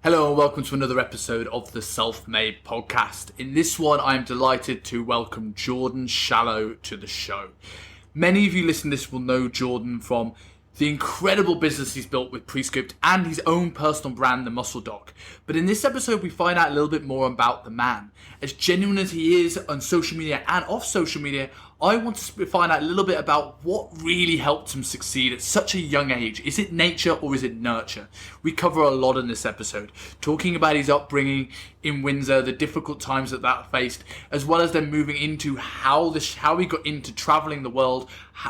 Hello and welcome to another episode of the Self-Made Podcast. In this one, I'm delighted to welcome Jordan Shallow to the show. Many of you listening to this will know Jordan from the incredible business he's built with Prescript and his own personal brand, The Muscle Doc. But in this episode, we find out a little bit more about the man. As genuine as he is on social media and off social media, I want to find out a little bit about what really helped him succeed at such a young age. Is it nature or is it nurture? We cover a lot in this episode, talking about his upbringing in Windsor, the difficult times that faced, as well as then moving into how he got into traveling the world,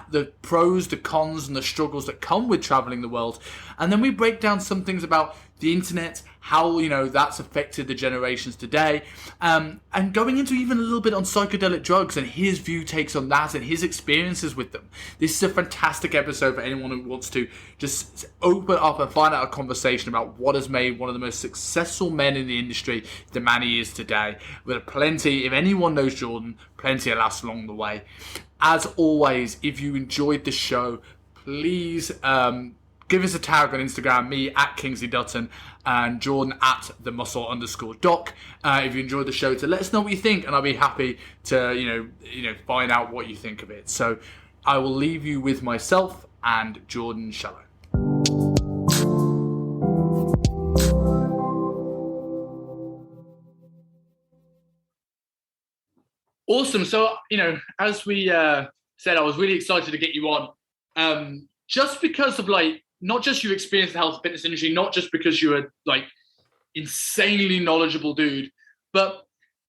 the pros, the cons, and the struggles that come with traveling the world. And then we break down some things about the internet, how that's affected the generations today, and going into even a little bit on psychedelic drugs and his takes on that and his experiences with them. This is a fantastic episode for anyone who wants to just open up and find out a conversation about what has made one of the most successful men in the industry the man he is today. With plenty, if anyone knows Jordan, plenty of laughs along the way. As always, if you enjoyed the show, please give us a tag on Instagram, me at Kingsley Dutton and Jordan at the muscle_doc. If you enjoyed the show, to let us know what you think, and I'll be happy to find out what you think of it. So I will leave you with myself and Jordan Shallow. Awesome. So as we said, I was really excited to get you on, just because of not just your experience in the health and fitness industry, not just because you're insanely knowledgeable dude, but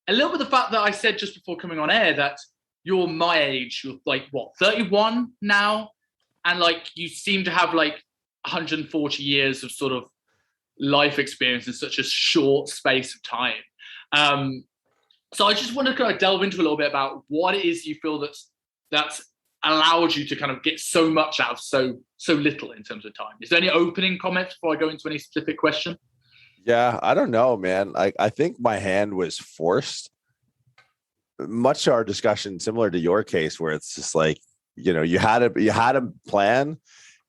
a little bit of the fact that I said just before coming on air that you're my age, you're 31 now, and you seem to have 140 years of sort of life experience in such a short space of time. So I just want to kind of delve into a little bit about what it is you feel that's allowed you to kind of get so much out of so little in terms of time. Is there any opening comments before I go into any specific question? Yeah, I don't know, man. I think my hand was forced. Much to our discussion, similar to your case, where it's just you had a plan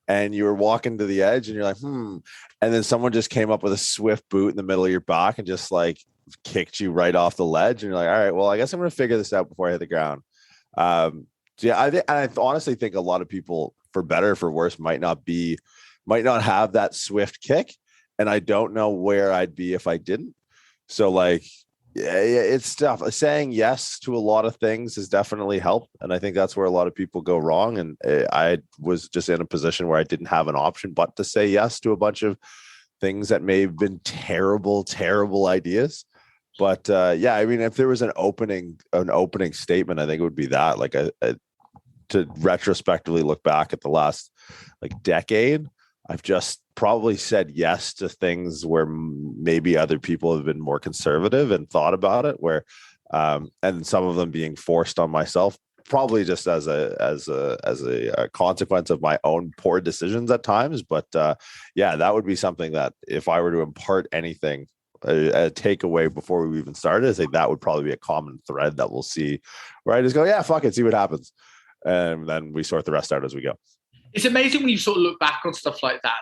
and you were walking to the edge and you're like, and then someone just came up with a swift boot in the middle of your back and just kicked you right off the ledge. And you're like, all right, well, I guess I'm going to figure this out before I hit the ground. I honestly think a lot of people, for better or for worse, might not have that swift kick. And I don't know where I'd be if I didn't. So it's tough. Saying yes to a lot of things has definitely helped. And I think that's where a lot of people go wrong. And I was just in a position where I didn't have an option but to say yes to a bunch of things that may have been terrible, terrible ideas. But if there was an opening statement, I think it would be that to retrospectively look back at the last decade, I've just probably said yes to things where maybe other people have been more conservative and thought about it, where and some of them being forced on myself, probably just as a consequence of my own poor decisions at times. But that would be something that if I were to impart anything, a takeaway before we even started, I say that would probably be a common thread that we'll see, where I just go, yeah, fuck it, see what happens. And then we sort the rest out as we go. It's amazing when you sort of look back on stuff like that.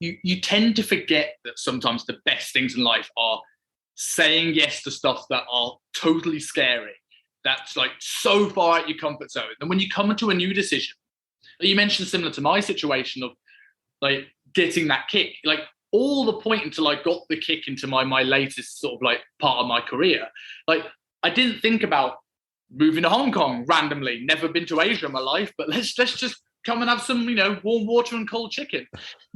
You tend to forget that sometimes the best things in life are saying yes to stuff that are totally scary. That's so far out your comfort zone. And when you come into a new decision, you mentioned similar to my situation of getting that kick, all the point until I got the kick into my latest sort of part of my career. I didn't think about moving to Hong Kong randomly. Never been to Asia in my life, but let's just come and have some, warm water and cold chicken.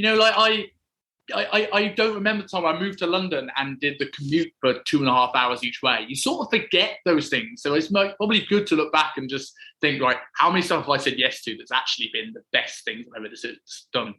I don't remember the time I moved to London and did the commute for 2.5 hours each way. You sort of forget those things. So it's probably good to look back and just think, how many stuff have I said yes to that's actually been the best things I've ever done?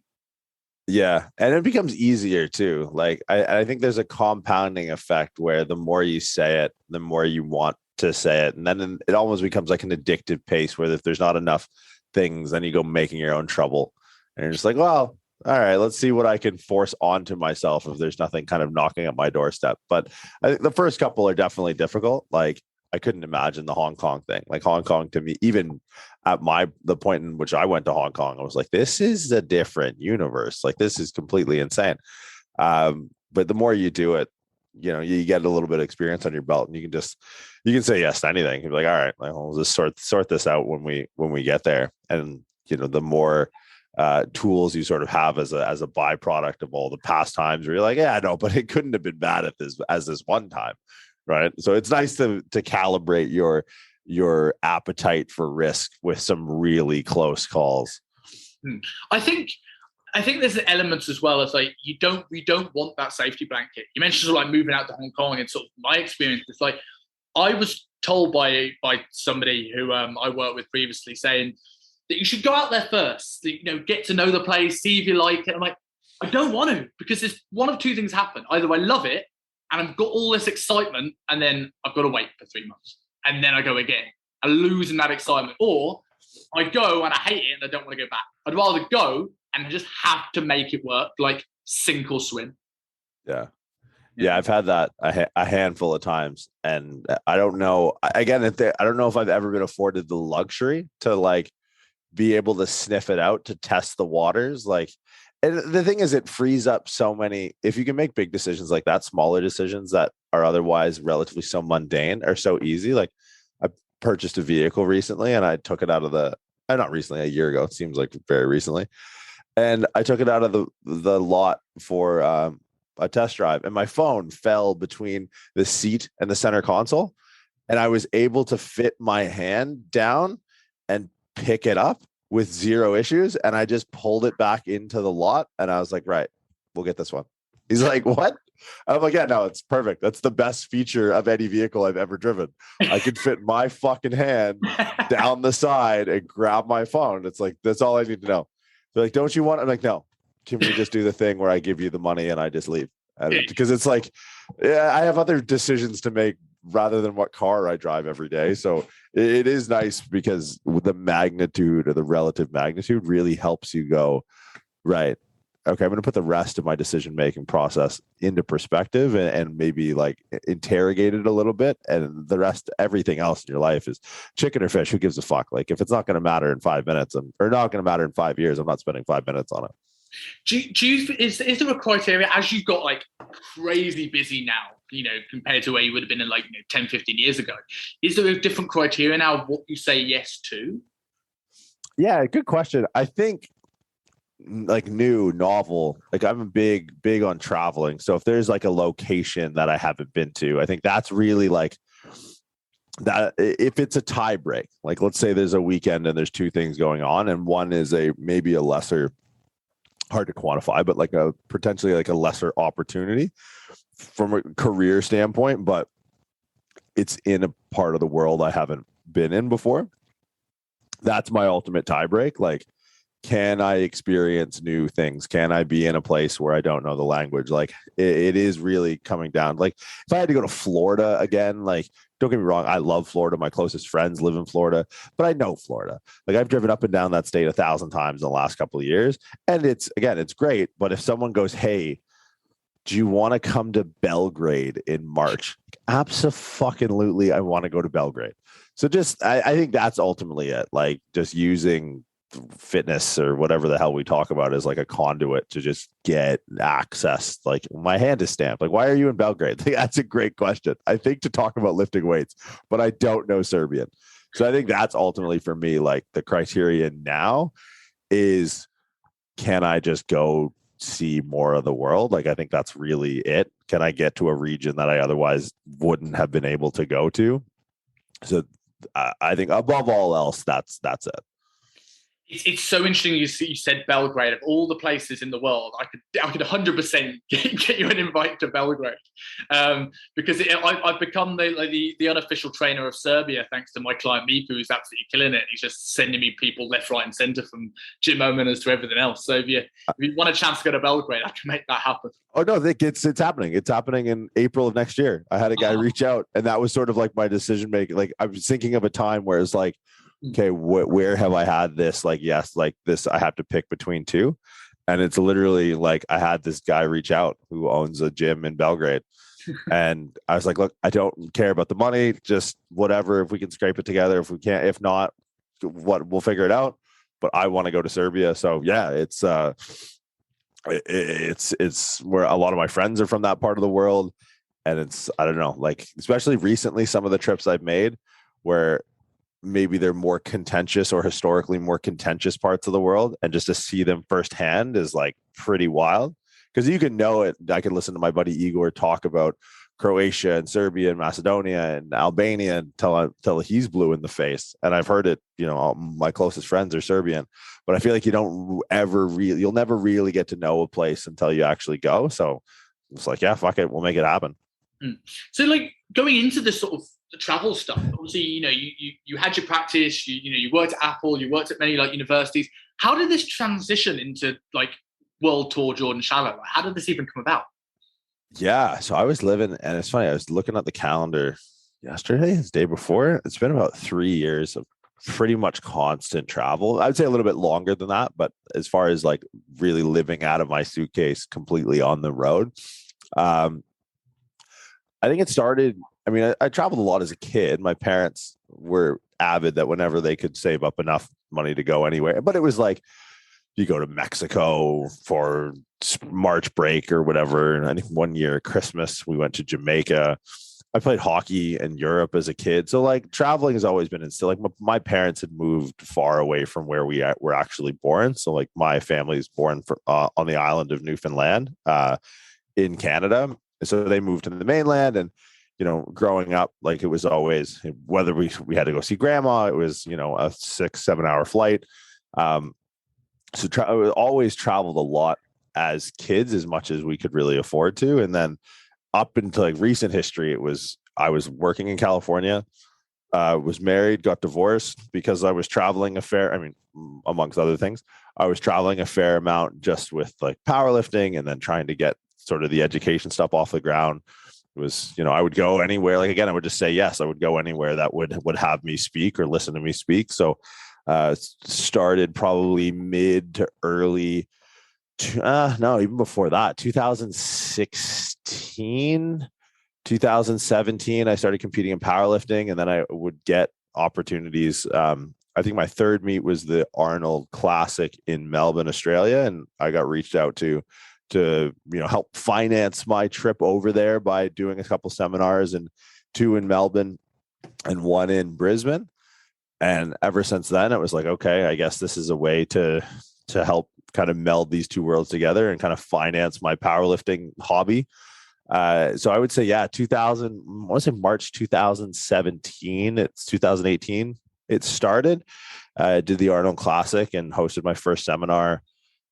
Yeah. And it becomes easier too. I think there's a compounding effect where the more you say it, the more you want to say it. And then it almost becomes like an addictive pace where if there's not enough things, then you go making your own trouble. And you're just well, all right, let's see what I can force onto myself if there's nothing kind of knocking at my doorstep. But I think the first couple are definitely difficult. I couldn't imagine the Hong Kong thing. Hong Kong to me, even at the point in which I went to Hong Kong, I was this is a different universe. This is completely insane. but the more you do it, you get a little bit of experience on your belt, and you can say yes to anything. You're like, all right, like, we'll just sort this out when we get there. And the more tools you sort of have as a byproduct of all the past times where you're like, yeah, no, but it couldn't have been bad at this one time, right? So it's nice to calibrate your appetite for risk with some really close calls. I think there's elements as well as like we don't want that safety blanket. You mentioned sort of like moving out to Hong Kong, and sort of my experience is like I was told by somebody who I worked with previously, saying that you should go out there first, get to know the place, see if you like it. I'm like, I don't want to, because there's one of two things happen. Either I love it and I've got all this excitement, and then I've got to wait for 3 months, and then I go again. I lose in that excitement. Or I go and I hate it and I don't want to go back. I'd rather go and just have to make it work, like sink or swim. Yeah, I've had that a handful of times, and I don't know. Again, I don't know if I've ever been afforded the luxury to like be able to sniff it out, to test the waters. Like, and the thing is, it frees up so many. If you can make big decisions like that, smaller decisions that are otherwise relatively so mundane are so easy. Like, I purchased a vehicle recently, and I took it out of not recently, a year ago. It seems like very recently. And I took it out of the lot for a test drive, and my phone fell between the seat and the center console, and I was able to fit my hand down and pick it up with zero issues. And I just pulled it back into the lot, and I was like, right, we'll get this one. He's like, what? I'm like, yeah, no, it's perfect. That's the best feature of any vehicle I've ever driven. I could fit my fucking hand down the side and grab my phone. It's like, that's all I need to know. They're like, don't you want? I'm like, no. Can we just do the thing where I give you the money and I just leave? Because it's like, yeah, I have other decisions to make rather than what car I drive every day. So it is nice because the magnitude, or the relative magnitude, really helps you go, right, okay, I'm going to put the rest of my decision-making process into perspective and maybe like interrogate it a little bit. And the rest, everything else in your life is chicken or fish. Who gives a fuck? Like, if it's not going to matter in 5 minutes or not going to matter in 5 years, I'm not spending 5 minutes on it. Is there a criteria, as you've got like crazy busy now, compared to where you would have been in like 10, 15 years ago? Is there a different criteria now of what you say yes to? Yeah, good question. I think like new novel, like I'm big on traveling. So if there's like a location that I haven't been to, I think that's really like that. If it's a tie break, like let's say there's a weekend and there's two things going on, and one is maybe a lesser, hard to quantify, but like a potentially like a lesser opportunity from a career standpoint, but it's in a part of the world I haven't been in before. That's my ultimate tie break. Like, can I experience new things? Can I be in a place where I don't know the language? Like, it is really coming down. Like, if I had to go to Florida again, like, don't get me wrong, I love Florida. My closest friends live in Florida, but I know Florida. Like, I've driven up and down that state 1,000 times in the last couple of years. And it's great. But if someone goes, hey, do you want to come to Belgrade in March? Absolutely, I want to go to Belgrade. So I think that's ultimately it. Like, just using fitness or whatever the hell we talk about as like a conduit to just get access. Like, my hand is stamped. Like, why are you in Belgrade? Like, that's a great question. I think to talk about lifting weights, but I don't know Serbian. So I think that's ultimately for me, like the criteria now is, can I just go see more of the world? Like, I think that's really it. Can I get to a region that I otherwise wouldn't have been able to go to? So I think above all else, that's it. It's so interesting you said Belgrade. Of all the places in the world, I could 100% get you an invite to Belgrade, because I've become the unofficial trainer of Serbia thanks to my client Miku, who's absolutely killing it. He's just sending me people left, right, and centre, from gym owners to everything else. So if you want a chance to go to Belgrade, I can make that happen. Oh no, it's happening. It's happening in April of next year. I had a guy reach out, and that was sort of like my decision making. Like, I was thinking of a time where it's like, okay, where have I had this? Like, yes, like this, I have to pick between two. And it's literally like, I had this guy reach out who owns a gym in Belgrade. And I was like, look, I don't care about the money, just whatever, if we can scrape it together. If we can't, if not, we'll figure it out. But I want to go to Serbia. So yeah, it's It's where a lot of my friends are from that part of the world. And it's, I don't know, like, especially recently, some of the trips I've made where maybe they're more contentious or historically more contentious parts of the world. And just to see them firsthand is like pretty wild, because you can know it. I can listen to my buddy Igor talk about Croatia and Serbia and Macedonia and Albania until he's blue in the face. And I've heard it, all my closest friends are Serbian, but I feel like you'll never really get to know a place until you actually go. So it's like, yeah, fuck it, we'll make it happen. So, like, going into the sort of the travel stuff, obviously, you had your practice, you worked at Apple, you worked at many like universities. How did this transition into like world tour Jordan Shallow? Like, how did this even come about? Yeah, so I was living, and it's funny, I was looking at the calendar yesterday, the day before. It's been about 3 years of pretty much constant travel. I would say a little bit longer than that, but as far as like really living out of my suitcase completely on the road, I think it started. I mean, I traveled a lot as a kid. My parents were avid that whenever they could save up enough money to go anywhere, but it was like you go to Mexico for March break or whatever. And I think one year Christmas we went to Jamaica. I played hockey in Europe as a kid, so like traveling has always been instilled. Like my parents had moved far away from where we were actually born. So like my family is born on the island of Newfoundland in Canada. So they moved to the mainland, and growing up, like it was always, whether we had to go see grandma, it was a 6-7 hour flight. So I always traveled a lot as kids, as much as we could really afford to. And then up into like recent history, I was working in California, was married, got divorced because I was traveling amongst other things, I was traveling a fair amount just with like powerlifting and then trying to get sort of the education stuff off the ground. It was, I would go anywhere. Like, again, I would just say yes. I would go anywhere that would have me speak or listen to me speak. So started probably mid to early, even before that, 2016, 2017, I started competing in powerlifting, and then I would get opportunities. I think my third meet was the Arnold Classic in Melbourne, Australia. And I got reached out to help finance my trip over there by doing a couple seminars, and 2 in Melbourne and 1 in Brisbane. And ever since then, it was like, okay, I guess this is a way to help kind of meld these 2 worlds together and kind of finance my powerlifting hobby. So I would say, yeah, I want to say March 2017. It's 2018. It started. I did the Arnold Classic and hosted my first seminar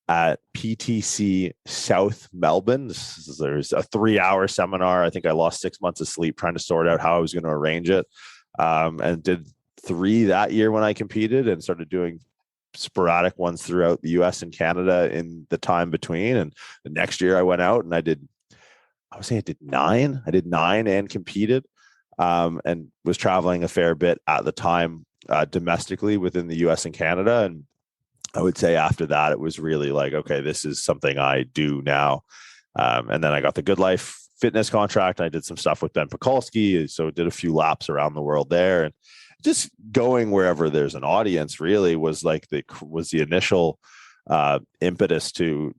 at PTC South Melbourne. There's a 3-hour seminar. I think I lost 6 months of sleep trying to sort out how I was going to arrange it, and did 3 that year when I competed, and started doing sporadic ones throughout the US and Canada in the time between. And the next year I went out and I did 9. I did 9 and competed, and was traveling a fair bit at the time domestically within the US and Canada. And I would say after that, it was really like, okay, this is something I do now. And then I got the Good Life fitness contract. I did some stuff with Ben Pekulski. So did a few laps around the world there, and just going wherever there's an audience really was like the initial impetus to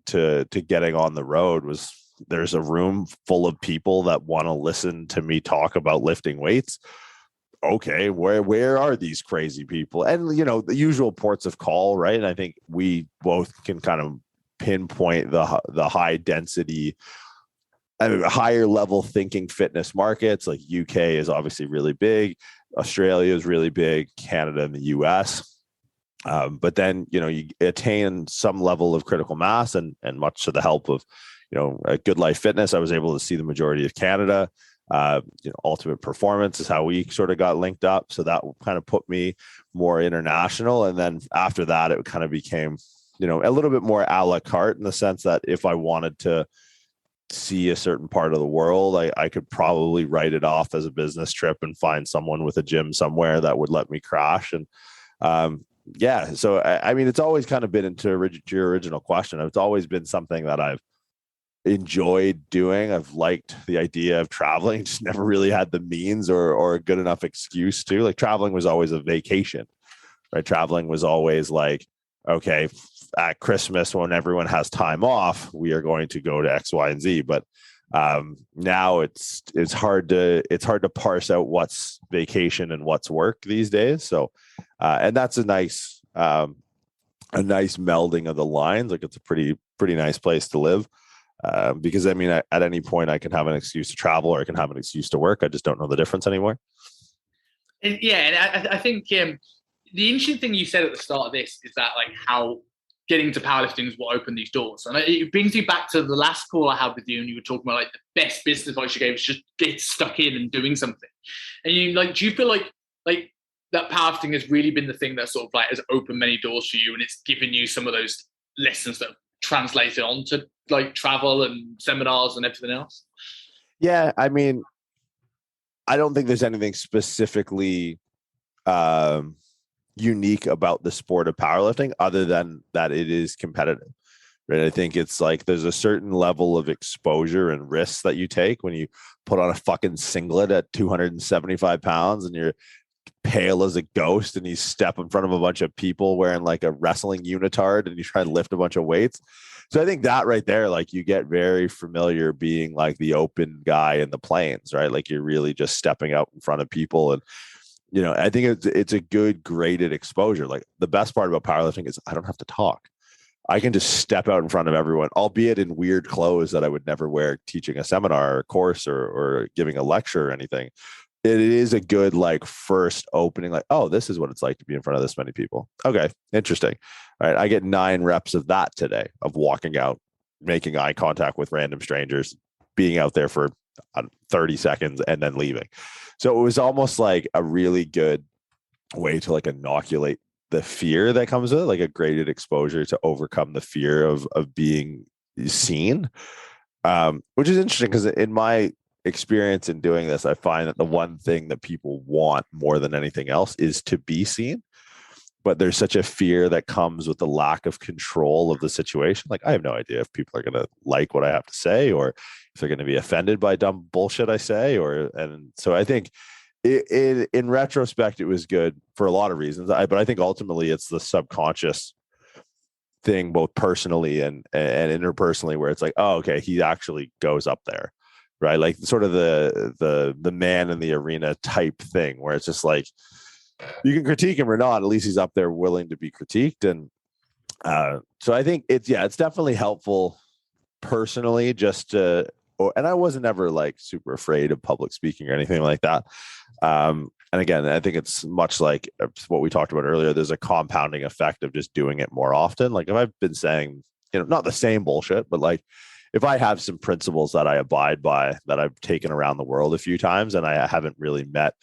getting on the road. Was there's a room full of people that want to listen to me talk about lifting weights. Okay, where are these crazy people? And the usual ports of call, right? And I think we both can kind of pinpoint the high density, higher level thinking fitness markets. Like UK is obviously really big, Australia is really big, Canada and the US. But then you attain some level of critical mass, and much to the help of a Good Life Fitness, I was able to see the majority of Canada. Ultimate Performance is how we sort of got linked up. So that kind of put me more international. And then after that, it kind of became, a little bit more a la carte, in the sense that if I wanted to see a certain part of the world, I could probably write it off as a business trip and find someone with a gym somewhere that would let me crash. And so I mean, it's always kind of been, into your original question, it's always been something that I've enjoyed doing. I've liked the idea of traveling, just never really had the means or a good enough excuse to. Like, traveling was always a vacation, right? Traveling was always like, okay, at Christmas when everyone has time off, we are going to go to X, Y, and Z. But now it's hard to parse out what's vacation and what's work these days. So, and that's a nice melding of the lines. Like, it's a pretty nice place to live. Because I mean, at any point I can have an excuse to travel or I can have an excuse to work. I just don't know the difference anymore. And I think the interesting thing you said at the start of this is that, like, how getting to powerlifting is what opened these doors. And it brings me back to the last call I had with you, and you were talking about, like, the best business advice you gave was just get stuck in and doing something. And you, like, do you feel like that powerlifting has really been the thing that sort of, like, has opened many doors for you, and it's given you some of those lessons that have translated onto, like, travel and seminars and everything else? Yeah, I mean, I don't think there's anything specifically unique about the sport of powerlifting other than that it is competitive, right? I think it's like there's a certain level of exposure and risks that you take when you put on a fucking singlet at 275 pounds and you're pale as a ghost and you step in front of a bunch of people wearing like a wrestling unitard and you try and lift a bunch of weights. So I think that right there, like, you get very familiar being like the open guy in the plains, right? Like, you're really just stepping out in front of people. And, you know, I think it's a good graded exposure. Like, the best part about powerlifting is I don't have to talk. I can just step out in front of everyone, albeit in weird clothes that I would never wear teaching a seminar or course or giving a lecture or anything. It is a good, like, first opening, like, oh, this is what it's like to be in front of this many people. Okay, interesting. All right, I get 9 reps of that today, of walking out, making eye contact with random strangers, being out there for 30 seconds and then leaving. So it was almost like a really good way to, like, inoculate the fear that comes with it, like a graded exposure to overcome the fear of being seen, which is interesting because in my experience in doing this, I find that the one thing that people want more than anything else is to be seen. But there's such a fear that comes with the lack of control of the situation. Like, I have no idea if people are going to like what I have to say, or if they're going to be offended by dumb bullshit I say. And so I think in retrospect, it was good for a lot of reasons. But I think ultimately it's the subconscious thing, both personally and interpersonally, where it's like, oh, okay, he actually goes up there. Right, like sort of the man in the arena type thing, where it's just like you can critique him or not. At least he's up there willing to be critiqued, and so I think it's definitely helpful personally, just to. And I wasn't ever like super afraid of public speaking or anything like that. And again, I think it's much like what we talked about earlier. There's a compounding effect of just doing it more often. Like, if I've been saying, not the same bullshit, but like, if I have some principles that I abide by that I've taken around the world a few times and I haven't really met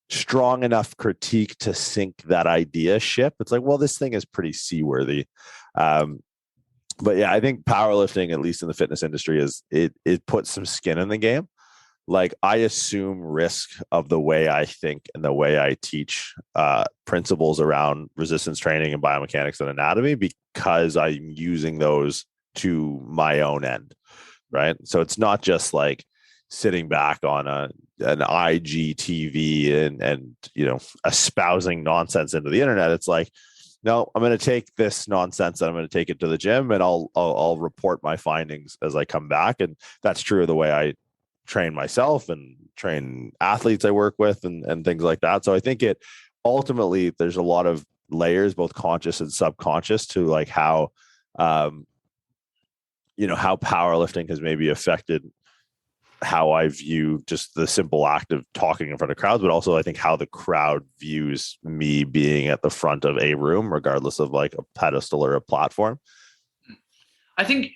strong enough critique to sink that idea ship, it's like, well, this thing is pretty seaworthy. But yeah, I think powerlifting, at least in the fitness industry, it puts some skin in the game. Like, I assume risk of the way I think and the way I teach principles around resistance training and biomechanics and anatomy, because I'm using those to my own end, right? So it's not just like sitting back on an IGTV and espousing nonsense into the internet. It's like, no, I'm going to take this nonsense and I'm going to take it to the gym, and I'll report my findings as I come back. And that's true of the way I train myself and train athletes I work with and things like that. So I think ultimately there's a lot of layers, both conscious and subconscious, to like how how powerlifting has maybe affected how I view just the simple act of talking in front of crowds, but also I think how the crowd views me being at the front of a room, regardless of like a pedestal or a platform. I think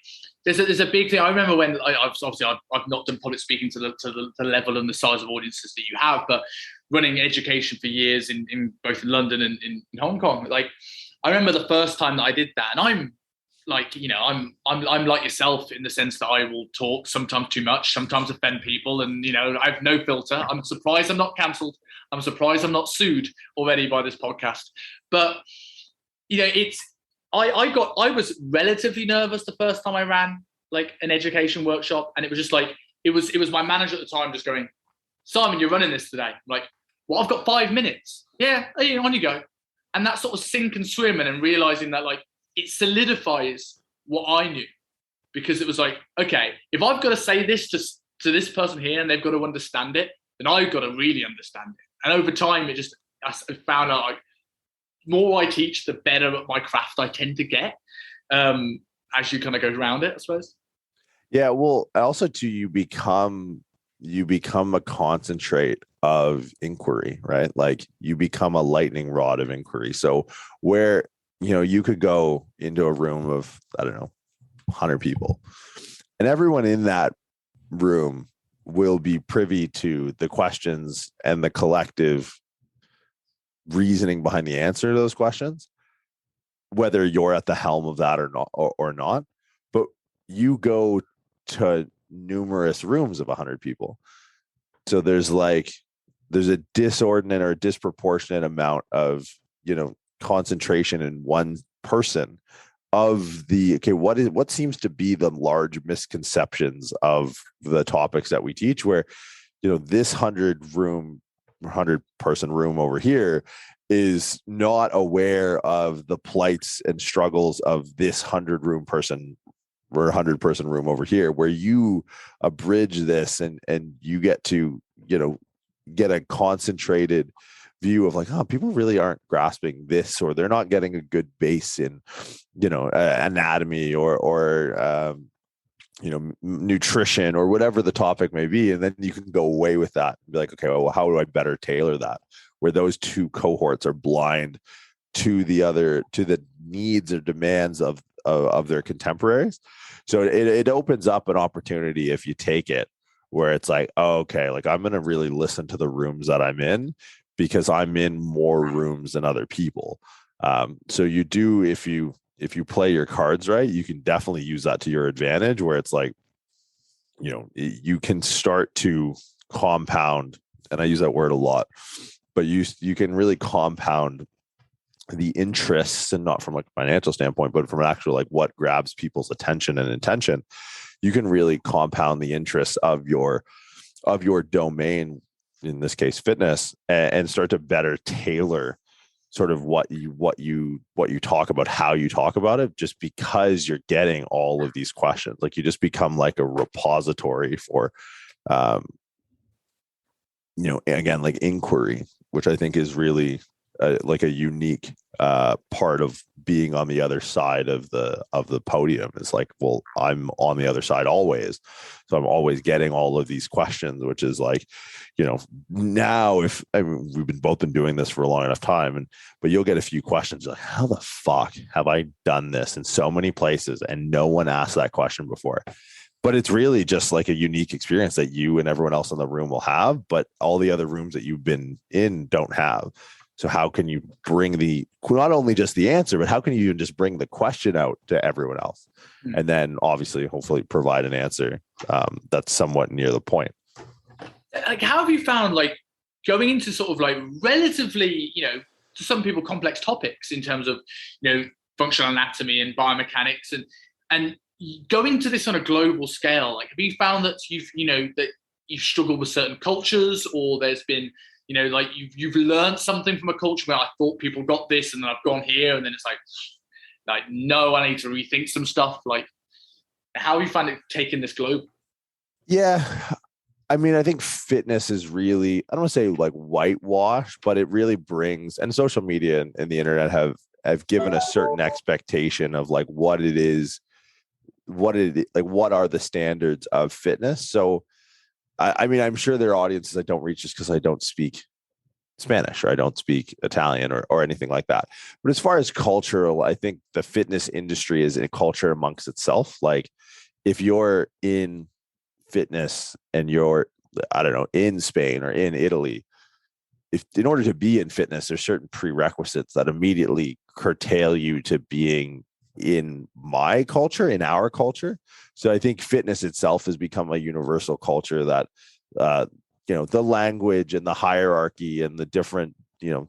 there's a big thing. I remember when I've not done public speaking to the level and the size of audiences that you have, but running education for years in both in London and in Hong Kong. Like, I remember the first time that I did that, and I'm like, I'm like yourself in the sense that I will talk sometimes too much, sometimes offend people, and I have no filter. I'm surprised I'm not cancelled. I'm surprised I'm not sued already by this podcast. But I was relatively nervous the first time I ran like an education workshop, and it was just like it was my manager at the time just going, "Simon, you're running this today." I'm like, well, I've got 5 minutes. Yeah, on you go. And that sort of sink and swim, and then realizing that, like, it solidifies what I knew, because it was like, okay, if I've got to say this to this person here and they've got to understand it, then I've got to really understand it. And over time, I found out like, more I teach, the better at my craft I tend to get, as you kind of go around it, I suppose. Yeah, well, also too, you become a concentrate of inquiry, right? Like you become a lightning rod of inquiry. So where, you could go into a room of, I don't know, 100 people, and everyone in that room will be privy to the questions and the collective reasoning behind the answer to those questions, whether you're at the helm of that or not. But you go to numerous rooms of 100 people, so there's a disordinate or disproportionate amount of concentration in one person of what seems to be the large misconceptions of the topics that we teach, where this 100 person room over here is not aware of the plights and struggles of this 100 person room over here, where you abridge this and you get to get a concentrated view of like, oh, people really aren't grasping this, or they're not getting a good base in anatomy or nutrition or whatever the topic may be. And then you can go away with that and be like, okay, well, how do I better tailor that, where those two cohorts are blind to the needs or demands of their contemporaries. So it opens up an opportunity, if you take it, where it's like, oh, okay, like I'm going to really listen to the rooms that I'm in, because I'm in more rooms than other people. So you do, if you play your cards right, you can definitely use that to your advantage, where it's like, you can start to compound, and I use that word a lot, but you can really compound the interests, and not from like a financial standpoint, but from an actual like what grabs people's attention and intention. You can really compound the interests of your domain, in this case fitness, and start to better tailor sort of what you talk about, how you talk about it, just because you're getting all of these questions. Like you just become like a repository for again, like inquiry, which I think is really like a unique part of being on the other side of the podium. Is like, well, I'm on the other side always, so I'm always getting all of these questions, which is like, now we've both been doing this for a long enough time, but you'll get a few questions like, how the fuck have I done this in so many places and no one asked that question before? But it's really just like a unique experience that you and everyone else in the room will have, but all the other rooms that you've been in don't have. So how can you bring not only just the answer, but how can you even just bring the question out to everyone else? Mm-hmm. And then obviously, hopefully provide an answer that's somewhat near the point. Like, how have you found like going into sort of like relatively, to some people complex topics in terms of, functional anatomy and biomechanics and going to this on a global scale? Like, have you found that you've struggled with certain cultures, or there's been, like you've learned something from a culture where I thought people got this and then I've gone here and then it's like, no, I need to rethink some stuff. Like, how have you found it taking this global? Yeah. I mean, I think fitness is really, I don't want to say like whitewash, but it really brings, and social media and the internet have given a certain expectation of like what it is, what are the standards of fitness. So I mean, I'm sure there are audiences I don't reach just because I don't speak Spanish or I don't speak Italian or anything like that. But as far as cultural, I think the fitness industry is a culture amongst itself. Like if you're in fitness and you're, I don't know, in Spain or in Italy, if in order to be in fitness, there's certain prerequisites that immediately curtail you to being in my culture, in our culture. So I think fitness itself has become a universal culture that, the language and the hierarchy and the different,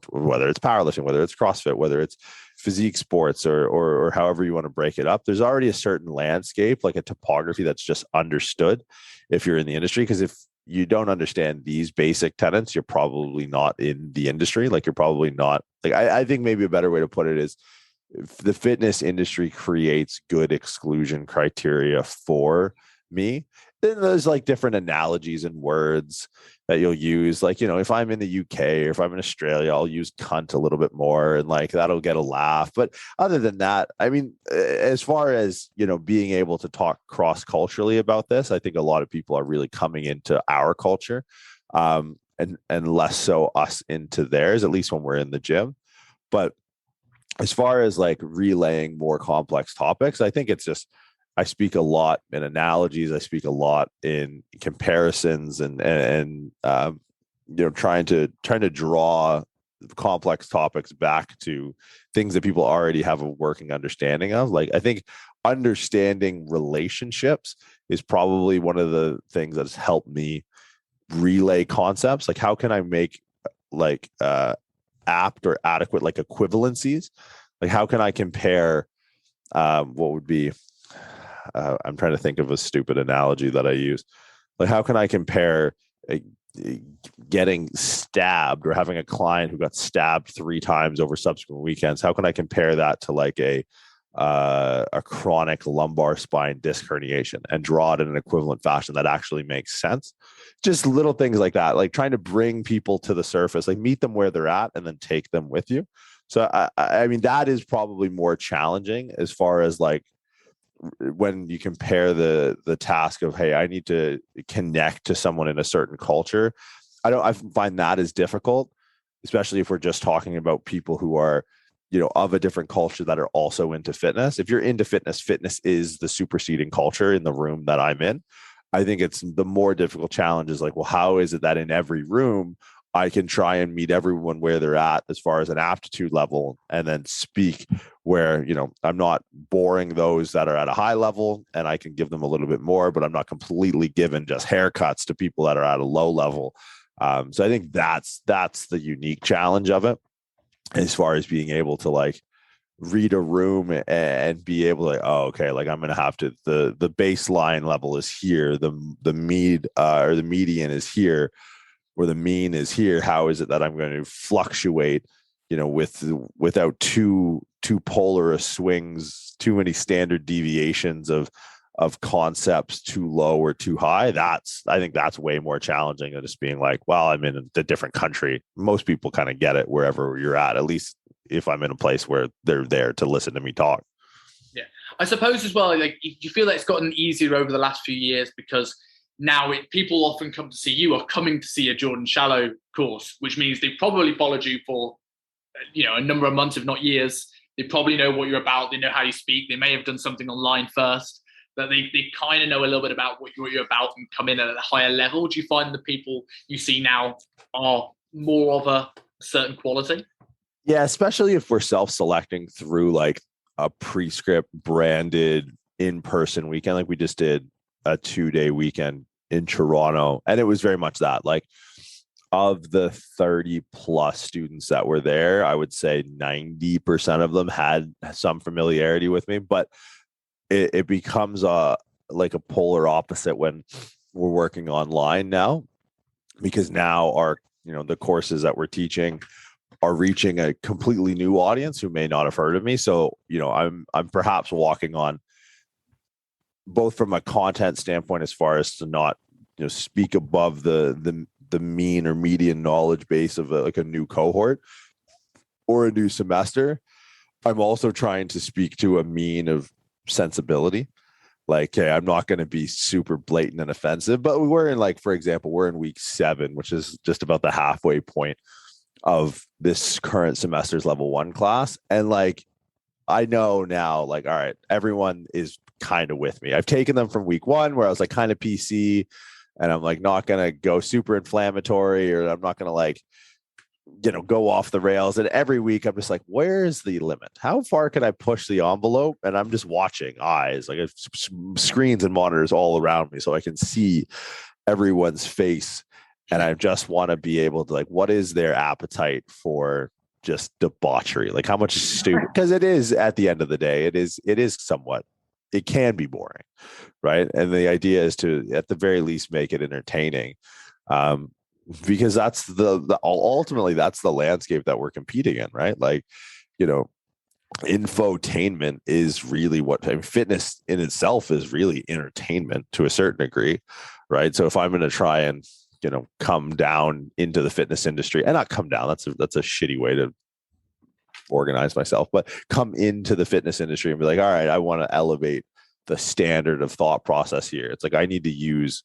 whether it's powerlifting, whether it's CrossFit, whether it's physique sports or however you want to break it up, there's already a certain landscape, like a topography that's just understood if you're in the industry. Because if you don't understand these basic tenets, you're probably not in the industry. Like you're probably not, like, I think maybe a better way to put it is the fitness industry creates good exclusion criteria for me. Then there's like different analogies and words that you'll use. Like, if I'm in the UK or if I'm in Australia, I'll use cunt a little bit more and like that'll get a laugh. But other than that, I mean, as far as, being able to talk cross culturally about this, I think a lot of people are really coming into our culture, and less so us into theirs, at least when we're in the gym. But as far as like relaying more complex topics, I think it's just, I speak a lot in analogies. I speak a lot in comparisons and trying to draw complex topics back to things that people already have a working understanding of. Like, I think understanding relationships is probably one of the things that has helped me relay concepts. Like, how can I make like apt or adequate like equivalencies? Like, how can I compare what would be I'm trying to think of a stupid analogy that I use. Like, how can I compare getting stabbed or having a client who got stabbed 3 times over subsequent weekends? How can I compare that to like a chronic lumbar spine disc herniation and draw it in an equivalent fashion that actually makes sense? Just little things like that, like trying to bring people to the surface, like meet them where they're at and then take them with you. So I mean, that is probably more challenging as far as like when you compare the task of, hey, I need to connect to someone in a certain culture. I find that is difficult, especially if we're just talking about people who are, of a different culture that are also into fitness. If you're into fitness, fitness is the superseding culture in the room that I'm in. I think it's the more difficult challenge is like, well, how is it that in every room I can try and meet everyone where they're at as far as an aptitude level, and then speak where, I'm not boring those that are at a high level and I can give them a little bit more, but I'm not completely giving just haircuts to people that are at a low level. So I think that's the unique challenge of it, as far as being able to like read a room and be able to like, oh, okay, like I'm going to have to, the baseline level is here. The or the median is here, or the mean is here. How is it that I'm going to fluctuate, without too polar swings, too many standard deviations of concepts too low or too high? I think that's way more challenging than just being like, well, I'm in a different country. Most people kind of get it wherever you're at least if I'm in a place where they're there to listen to me talk. Yeah. I suppose as well, like, you feel like it's gotten easier over the last few years because now people often come to see you or coming to see a Jordan Shallow course, which means they probably followed you for, a number of months, if not years. They probably know what you're about. They know how you speak. They may have done something online first, but they kind of know a little bit about what you're about and come in at a higher level. Do you find the people you see now are more of a certain quality? Yeah, especially if we're self-selecting through like a prescript branded in-person weekend. Like, we just did a 2-day weekend in Toronto, and it was very much that. Like, of the 30 plus students that were there, I would say 90% of them had some familiarity with me, but it becomes like a polar opposite when we're working online now, because now our, the courses that we're teaching are reaching a completely new audience who may not have heard of me. So, I'm perhaps walking on, both from a content standpoint, as far as to not, speak above the mean or median knowledge base of like a new cohort or a new semester. I'm also trying to speak to a mean of sensibility. Like, hey, I'm not going to be super blatant and offensive, but we're in, like, for example, we're in week 7, which is just about the halfway point of this current semester's level 1 class. And like, I know now, like, all right, everyone is kind of with me. I've taken them from week 1 where I was like kind of PC, and I'm like not going to go super inflammatory, or I'm not going to like, go off the rails. And every week I'm just like, where is the limit? How far can I push the envelope? And I'm just watching eyes, like screens and monitors all around me, so I can see everyone's face. And I just want to be able to, like, what is their appetite for just debauchery? Like, how much stupid, because it is, at the end of the day, it is somewhat, it can be boring, right? And the idea is to, at the very least, make it entertaining, because that's the ultimately that's the landscape that we're competing in, right? Like, infotainment is really what, I mean, fitness in itself is really entertainment to a certain degree, right? So if I'm going to try and, come down into the fitness industry, and not come down, that's a shitty way to organize myself, but come into the fitness industry and be like, all right, I want to elevate the standard of thought process here. It's like, I need to use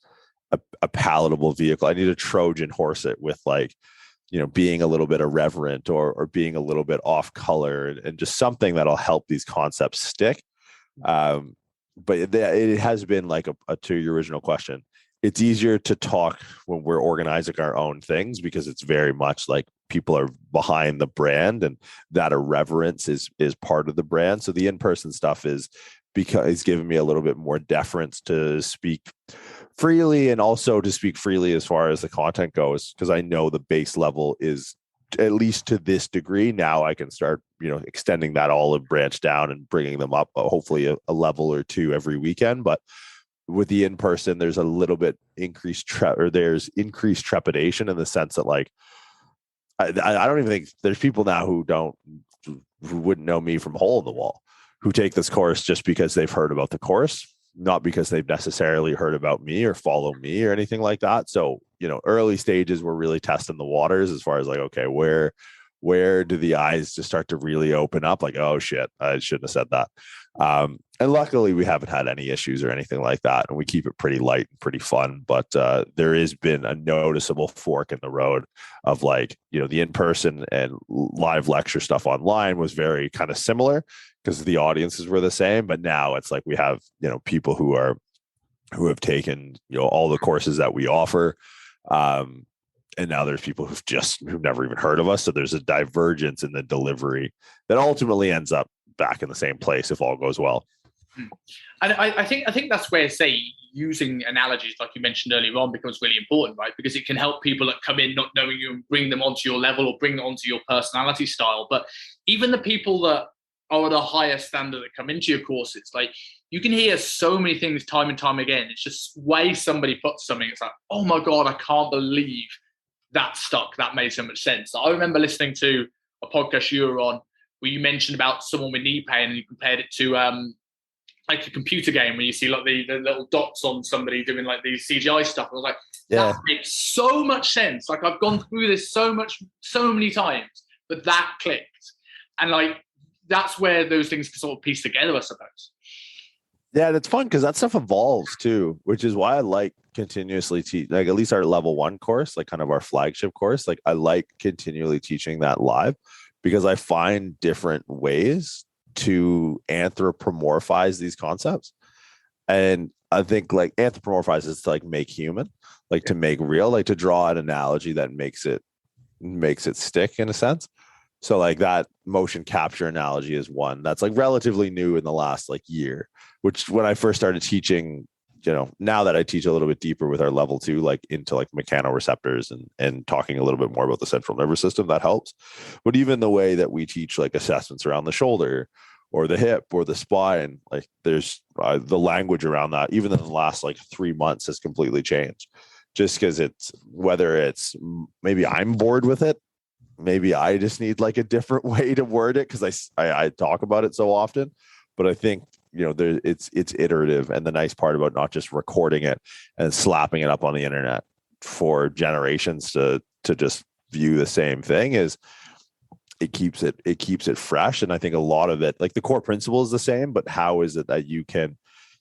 a palatable vehicle. I need to Trojan horse it with, like, being a little bit irreverent, or being a little bit off color, and just something that'll help these concepts stick. But it has been like to your original question. It's easier to talk when we're organizing our own things, because it's very much like people are behind the brand, and that irreverence is part of the brand. So the in-person stuff is giving me a little bit more deference to speak freely, and also to speak freely as far as the content goes, because I know the base level is at least to this degree. Now I can start, extending that olive branch down and bringing them up, hopefully a level or two every weekend. But with the in-person, there's a little bit increased there's increased trepidation, in the sense that, like, I don't even think there's people now who wouldn't know me from hole in the wall, who take this course just because they've heard about the course, not because they've necessarily heard about me or follow me or anything like that. So, early stages, we're really testing the waters as far as, like, okay, where do the eyes just start to really open up? Like, oh shit, I shouldn't have said that. And luckily we haven't had any issues or anything like that. And we keep it pretty light and pretty fun, but there has been a noticeable fork in the road of, like, the in-person and live lecture stuff online was very kind of similar, because the audiences were the same. But now it's like we have, people who have taken, all the courses that we offer. And now there's people who've never even heard of us. So there's a divergence in the delivery that ultimately ends up back in the same place if all goes well. And I think that's where, say, using analogies like you mentioned earlier on becomes really important, right? Because it can help people that come in not knowing you and bring them onto your level, or bring them onto your personality style. But even the people that are at a higher standard that come into your courses, like, you can hear so many things time and time again. It's just way somebody puts something. It's like, oh my God, I can't believe that stuck. That made so much sense. I remember listening to a podcast you were on where you mentioned about someone with knee pain, and you compared it to like a computer game where you see like the little dots on somebody doing like the CGI stuff. I was like, that makes so much sense. Like, I've gone through this so many times, but that clicked. And, like, that's where those things can sort of piece together, I suppose. Yeah, and it's fun because that stuff evolves too, which is why I like continuously teach, like, at least our level 1 course, like kind of our flagship course. Like, I like continually teaching that live, because I find different ways to anthropomorphize these concepts. And I think, like, anthropomorphize is to, like, make human, like, to make real, like, to draw an analogy that makes it stick in a sense. So, like, that motion capture analogy is one that's, like, relatively new in the last, like, year, which when I first started teaching, now that I teach a little bit deeper with our level 2, like, into, like, mechanoreceptors and talking a little bit more about the central nervous system, that helps. But even the way that we teach, like, assessments around the shoulder or the hip or the spine, like, there's the language around that, even in the last, like, 3 months, has completely changed, just because whether it's maybe I'm bored with it, maybe I just need, like, a different way to word it, because I talk about it so often. But I think, it's iterative, and the nice part about not just recording it and slapping it up on the internet for generations to just view the same thing is it keeps it fresh. And I think a lot of it, like, the core principle is the same, but how is it that you can,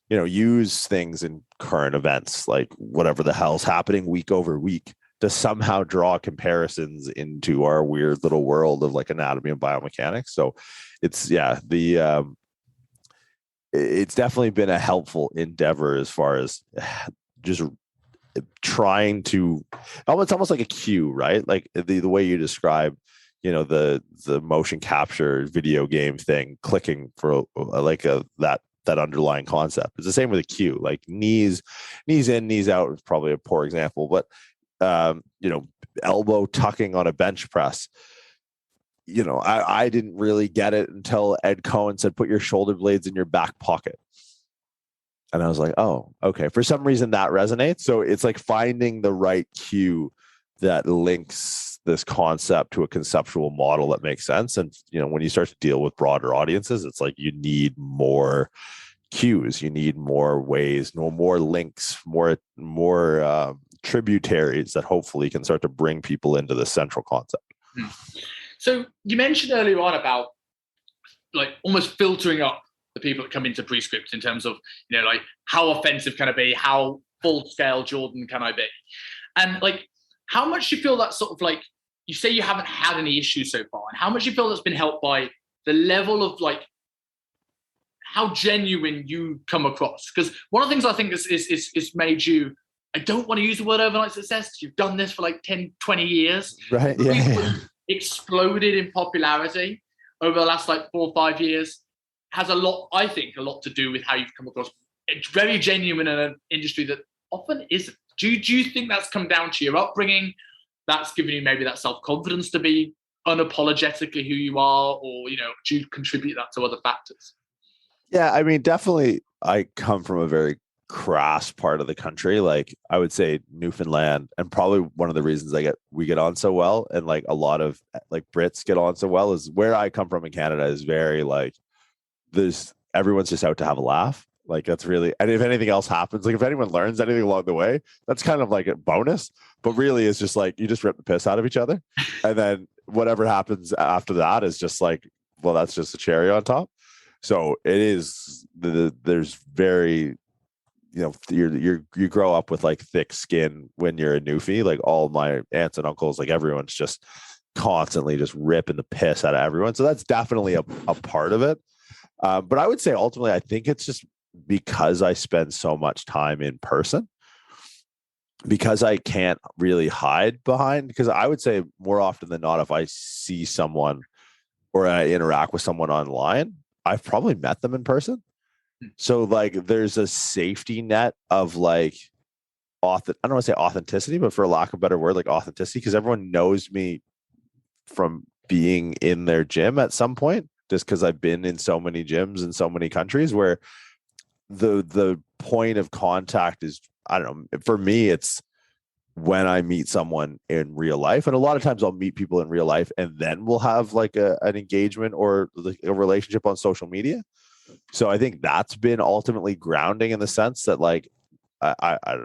use things in current events, like whatever the hell's happening week over week, to somehow draw comparisons into our weird little world of, like, anatomy and biomechanics. So it's it's definitely been a helpful endeavor as far as just trying to, it's almost like a cue, right? Like, the way you describe, the motion capture video game thing, clicking for like that underlying concept. It's the same with a cue, like knees in, knees out is probably a poor example, but elbow tucking on a bench press. I didn't really get it until Ed Cohen said, put your shoulder blades in your back pocket. And I was like, oh, okay. For some reason that resonates. So it's like finding the right cue that links this concept to a conceptual model that makes sense. And when you start to deal with broader audiences, it's like you need more cues, you need more ways, more links, more tributaries that hopefully can start to bring people into the central concept. So you mentioned earlier on about like almost filtering up the people that come into Prescript in terms of, like how offensive can I be? How full scale Jordan can I be? And like, how much do you feel that sort of like, you say you haven't had any issues so far, and how much do you feel that's been helped by the level of like, how genuine you come across? Because one of the things I think is made you, I don't want to use the word overnight success, because you've done this for like 10, 20 years. Right, yeah. Exploded in popularity over the last like 4 or 5 years. Has a lot to do with how you've come across. It's very genuine in an industry that often isn't. Do you think that's come down to your upbringing? That's given you maybe that self-confidence to be unapologetically who you are, or, do you contribute that to other factors? Yeah, I mean, definitely I come from a very crass part of the country. Like I would say Newfoundland, and probably one of the reasons we get on so well, and like a lot of like Brits get on so well, is where I come from in Canada is very like, everyone's just out to have a laugh. Like that's really, and if anything else happens, like if anyone learns anything along the way, that's kind of like a bonus. But really, it's just like you just rip the piss out of each other, and then whatever happens after that is just like, well, that's just a cherry on top. So it is. There's very, you grow up with like thick skin when you're a newfie. Like all my aunts and uncles, like everyone's just constantly just ripping the piss out of everyone. So that's definitely a part of it. But I would say ultimately, I think it's just because I spend so much time in person, because I can't really hide behind, because I would say more often than not, if I see someone or I interact with someone online, I've probably met them in person. So like there's a safety net of like, I don't want to say authenticity, but for lack of a better word, like authenticity, because everyone knows me from being in their gym at some point, just because I've been in so many gyms in so many countries, where the point of contact is, I don't know, for me, it's when I meet someone in real life. And a lot of times I'll meet people in real life and then we'll have like an engagement or a relationship on social media. So I think that's been ultimately grounding, in the sense that like, I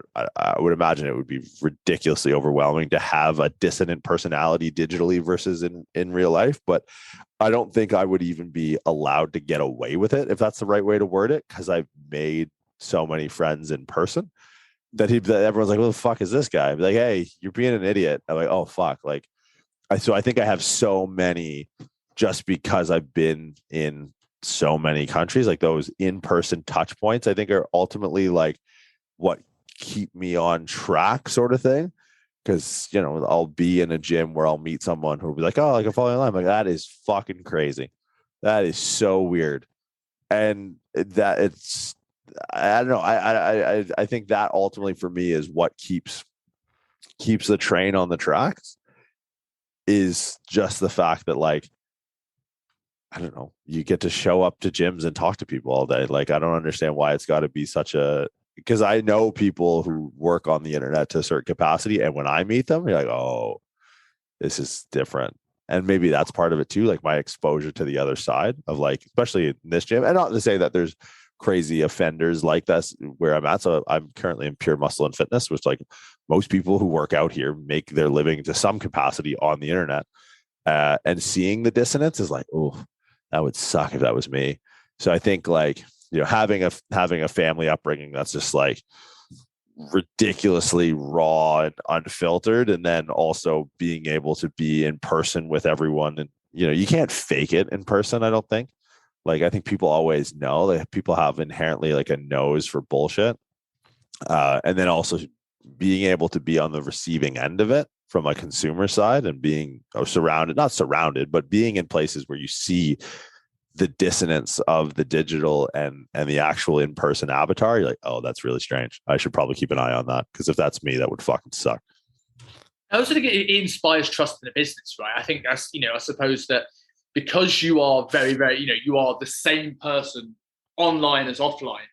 would imagine it would be ridiculously overwhelming to have a dissonant personality digitally versus in real life. But I don't think I would even be allowed to get away with it, if that's the right way to word it, because I've made so many friends in person that everyone's like, "What the fuck is this guy?" I'd be like, "Hey, you're being an idiot." I'm like, "Oh fuck!" Like, so I think I have so many, just because I've been in so many countries, like those in-person touch points, I think are ultimately like what keep me on track, sort of thing. Because I'll be in a gym where I'll meet someone who'll be like, "Oh, like I follow you online." I'm like, that is fucking crazy. That is so weird. And that it's, I don't know. I think that ultimately for me is what keeps the train on the tracks, is just the fact that like, I don't know, you get to show up to gyms and talk to people all day. Like, I don't understand why it's got to be such a, because I know people who work on the internet to a certain capacity, and when I meet them, you're like, "Oh, this is different." And maybe that's part of it too, like my exposure to the other side of like, especially in this gym, and not to say that there's crazy offenders like this where I'm at. So I'm currently in Pure Muscle and Fitness, which like most people who work out here make their living to some capacity on the internet. And seeing the dissonance is like, oh, that would suck if that was me. So I think like, having a family upbringing that's just like ridiculously raw and unfiltered, and then also being able to be in person with everyone, and you can't fake it in person, I don't think. Like, I think people always know that people have inherently like a nose for bullshit, and then also being able to be on the receiving end of it from a consumer side, and being not surrounded, but being in places where you see the dissonance of the digital and the actual in-person avatar. You're like, "Oh, that's really strange. I should probably keep an eye on that, because if that's me, that would fucking suck." I also think it inspires trust in the business, right? I think that's, I suppose that because you are very, very, you are the same person online as offline,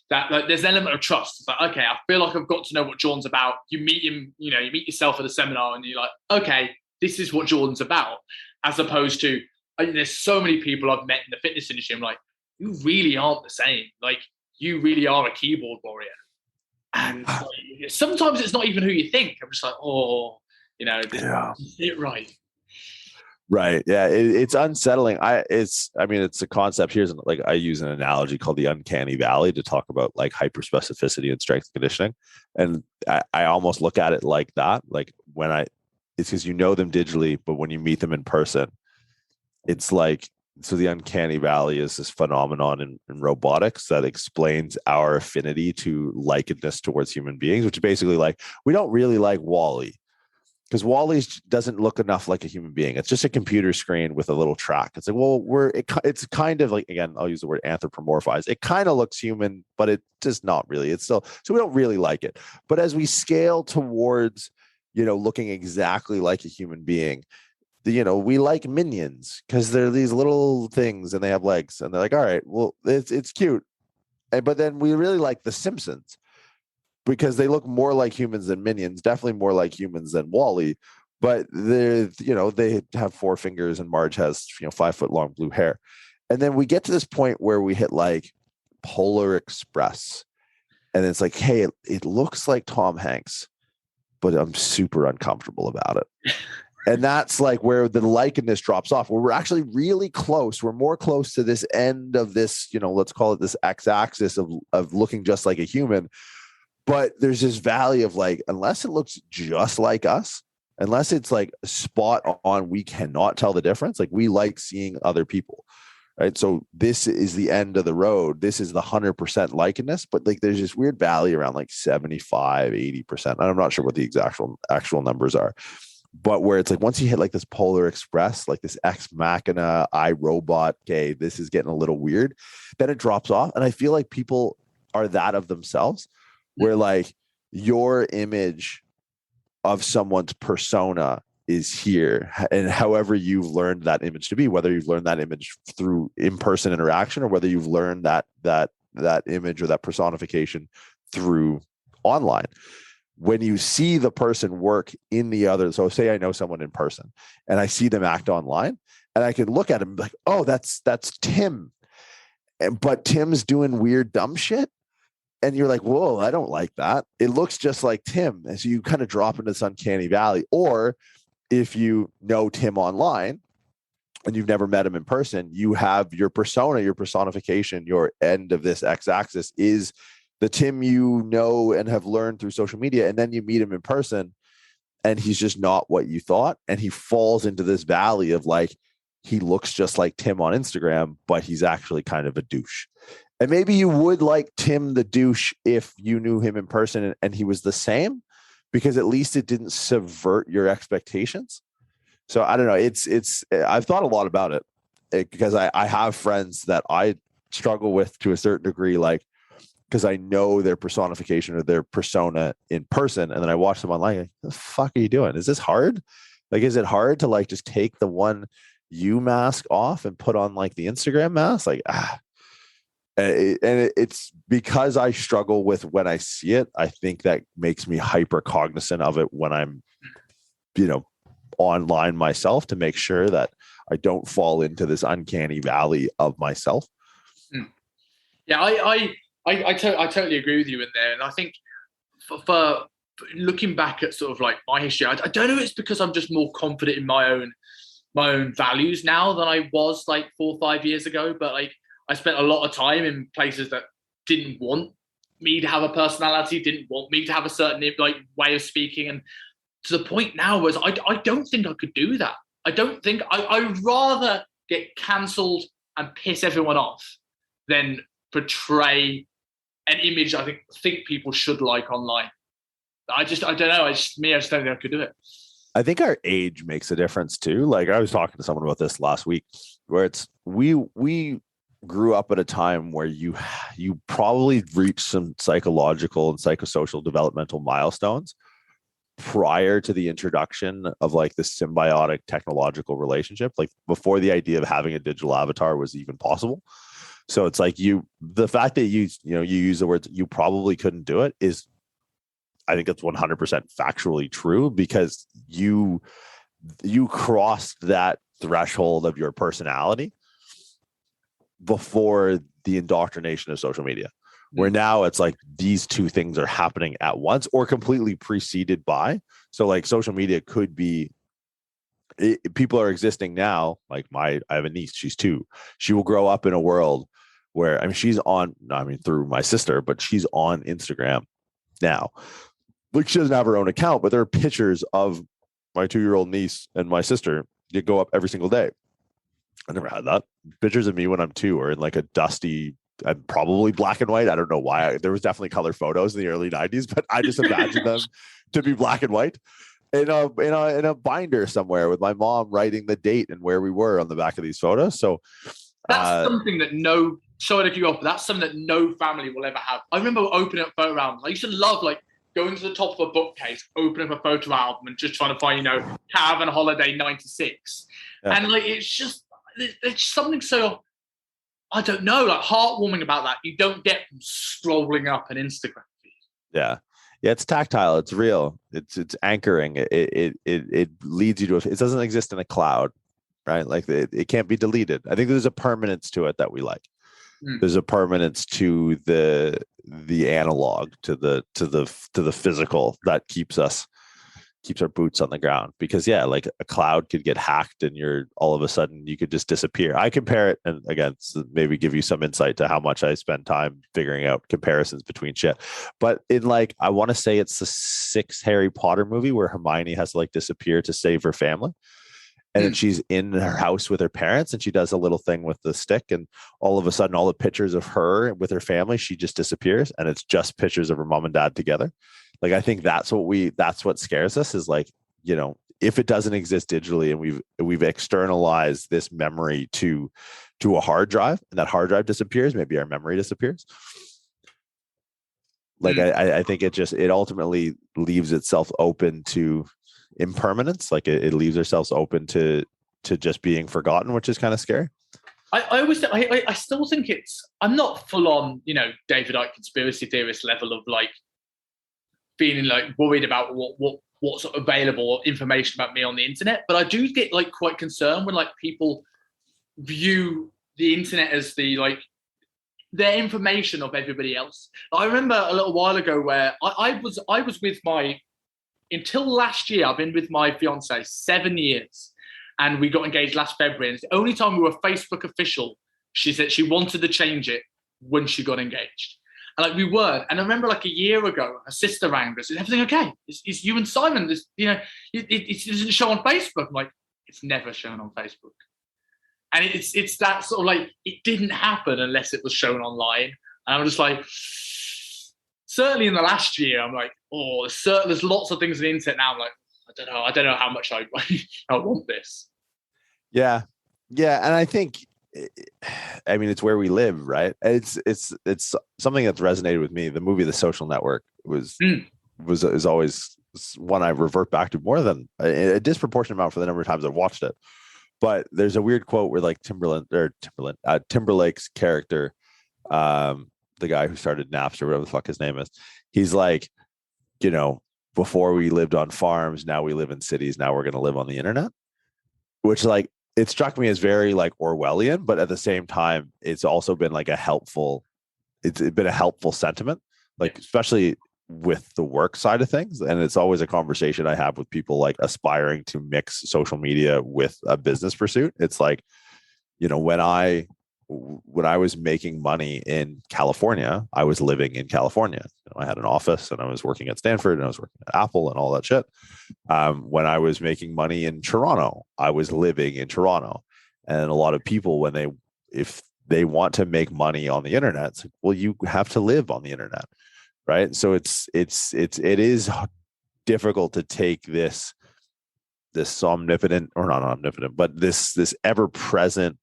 that like, there's an element of trust. It's like, okay, I feel like I've got to know what John's about. You meet him, you meet yourself at a seminar, and you're like, okay, this is what Jordan's about, as opposed to, there's so many people I've met in the fitness industry. I'm like, you really aren't the same. Like, you really are a keyboard warrior. And like, sometimes it's not even who you think. I'm just like, oh, this is it right. Right. Yeah. It's unsettling. It's a concept. Here's like, I use an analogy called the uncanny valley to talk about like hyperspecificity and strength conditioning. And I almost look at it like that. Like it's because you know them digitally, but when you meet them in person, it's like, so the uncanny valley is this phenomenon in robotics that explains our affinity to likeness towards human beings, which is basically like, we don't really like Wall-E, because Wall-E doesn't look enough like a human being. It's just a computer screen with a little track. It's like, well, it's kind of like, again, I'll use the word anthropomorphize. It kind of looks human, but it just not really. It's still, so we don't really like it. But as we scale towards, looking exactly like a human being, we like Minions because they're these little things and they have legs, and they're like, all right, well, it's cute. But then we really like the Simpsons, because they look more like humans than Minions, definitely more like humans than Wall-E, but they have 4 fingers and Marge has 5 foot long blue hair. And then we get to this point where we hit like Polar Express, and it's like, hey, it looks like Tom Hanks, but I'm super uncomfortable about it. And that's like where the likeness drops off, where we're actually really close. We're more close to this end of this, let's call it this x-axis of looking just like a human. But there's this valley of like, unless it looks just like us, unless it's like spot on, we cannot tell the difference. Like, we like seeing other people, right? So this is the end of the road. This is the 100% likeness, but like there's this weird valley around like 75, 80%. And I'm not sure what the actual numbers are, but where it's like, once you hit like this Polar Express, like this Ex Machina, iRobot, okay, this is getting a little weird, then it drops off. And I feel like people are that of themselves, where like your image of someone's persona is here, and however you've learned that image to be, whether you've learned that image through in-person interaction or whether you've learned that image or that personification through online. When you see the person work in the other, so say I know someone in person and I see them act online, and I can look at him like, oh, that's Tim, but Tim's doing weird dumb shit. And you're like, whoa, I don't like that. It looks just like Tim. And so you kind of drop into this uncanny valley. Or if you know Tim online and you've never met him in person, you have your persona, your personification, your end of this x-axis is the Tim you know and have learned through social media. And then you meet him in person and he's just not what you thought. And he falls into this valley of like, he looks just like Tim on Instagram, but he's actually kind of a douche. And maybe you would like Tim the douche if you knew him in person and he was the same, because at least it didn't subvert your expectations. So I don't know. I've thought a lot about it because I have friends that I struggle with to a certain degree, like, because I know their personification or their persona in person. And then I watch them online. Like, what the fuck are you doing? Is this hard? Like, is it hard to like just take the one you mask off and put on like the Instagram mask? Like, it's because I struggle with when I see it. I think that makes me hyper cognizant of it when I'm, online myself, to make sure that I don't fall into this uncanny valley of myself. Yeah, I totally agree with you in there. And I think for looking back at sort of like my history, I don't know if it's because I'm just more confident in my own values now than I was like 4 or 5 years ago. But like, I spent a lot of time in places that didn't want me to have a personality, didn't want me to have a certain like way of speaking. And to the point now was I don't think I could do that. I don't think I'd rather get cancelled and piss everyone off than portray an image I think people should like online. I don't know. I just don't think I could do it. I think our age makes a difference too. Like, I was talking to someone about this last week, where it's we grew up at a time where you probably reached some psychological and psychosocial developmental milestones prior to the introduction of like the symbiotic technological relationship, like before the idea of having a digital avatar was even possible. So it's like the fact that you use the words you probably couldn't do it is, I think it's 100% factually true, because you you crossed that threshold of your personality before the indoctrination of social media, where now it's like these two things are happening at once or completely preceded by. So like social media could be, people are existing now. Like I have a niece, she's 2. She will grow up in a world where, I mean, she's on, I mean, through my sister, but she's on Instagram now. Like she doesn't have her own account, but there are pictures of my 2-year-old niece and my sister that go up every single day. I never had that. Pictures of me when I'm 2 are in like a dusty, and probably black and white. I don't know why. There was definitely color photos in the early 90s, but I just imagine them to be black and white in a binder somewhere with my mom writing the date and where we were on the back of these photos. So that's something that sorry to cut you off, but that's something that no family will ever have. I remember opening up photo albums. I used to love like going to the top of a bookcase, opening up a photo album and just trying to find, Caravan Holiday 96. Yeah. And like, it's just, there's something so, I don't know, like heartwarming about that. You don't get from scrolling up an Instagram feed. Yeah. Yeah, it's tactile. It's real. It's anchoring. It leads you to it doesn't exist in a cloud, right? Like it can't be deleted. I think there's a permanence to it that we like. There's a permanence to the analog, to the physical that keeps our boots on the ground. Because like a cloud could get hacked and you're all of a sudden you could just disappear. I compare it, and again, maybe give you some insight to how much I spend time figuring out comparisons between shit. But in like, I want to say it's the 6th Harry Potter movie where Hermione has to like disappear to save her family. And then she's in her house with her parents and she does a little thing with the stick. And all of a sudden, all the pictures of her with her family, she just disappears. And it's just pictures of her mom and dad together. Like, I think that's what scares us is like, if it doesn't exist digitally and we've externalized this memory to a hard drive and that hard drive disappears, maybe our memory disappears. Like, I think it ultimately leaves itself open to impermanence. Like it leaves ourselves open to just being forgotten, which is kind of scary. I still think I'm not full on, David Icke conspiracy theorist level of like feeling like worried about what's available information about me on the internet, but I do get like quite concerned when like people view the internet as the like their information of everybody else. I remember a little while ago where I was with until last year, I've been with my fiance 7 years, and we got engaged last February. And it's the only time we were Facebook official. She said she wanted to change it when she got engaged. And like we weren't. And I remember like a year ago, her sister rang us. Is everything okay? It's you and Simon. It doesn't show on Facebook. I'm like, it's never shown on Facebook. And it's that sort of like, it didn't happen unless it was shown online. And I'm just like, certainly in the last year, I'm like, there's lots of things on the internet now. I'm like, I don't know how much I want this. Yeah. And I think, I mean, it's where we live, right? It's something that's resonated with me. The movie The Social Network is always one I revert back to more than a disproportionate amount for the number of times I've watched it. But there's a weird quote where like Timberlake's character, the guy who started Napster, whatever the fuck his name is, he's like, before we lived on farms, now we live in cities, now we're going to live on the internet, which like, it struck me as very like Orwellian, but at the same time, it's also been like it's been a helpful sentiment, like especially with the work side of things. And it's always a conversation I have with people like aspiring to mix social media with a business pursuit. It's like, when I was making money in California, I was living in California. I had an office and I was working at Stanford and I was working at Apple and all that shit. When I was making money in Toronto, I was living in Toronto. And a lot of people, if they want to make money on the internet, it's like, well, you have to live on the internet, right? So it is difficult to take this omnipotent, or not omnipotent, but this ever-present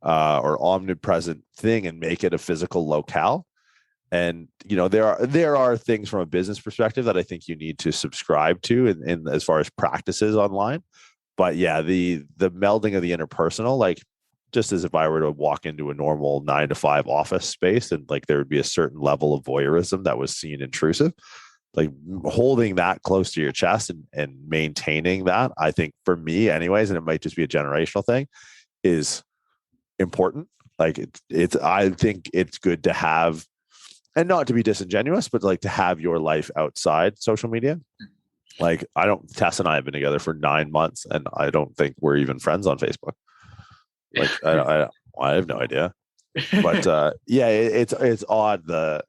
or omnipresent thing and make it a physical locale. And there are things from a business perspective that I think you need to subscribe to in as far as practices online. But yeah, the melding of the interpersonal, like just as if I were to walk into a normal 9 to 5 office space and like there would be a certain level of voyeurism that was seen intrusive. like holding that close to your chest and maintaining that, I think for me anyways, and it might just be a generational thing, is important. Like I think it's good to have, and not to be disingenuous, but like to have your life outside social media. Like Tess and I have been together for 9 months and I don't think we're even friends on Facebook. Like I have no idea, but yeah, it's odd. The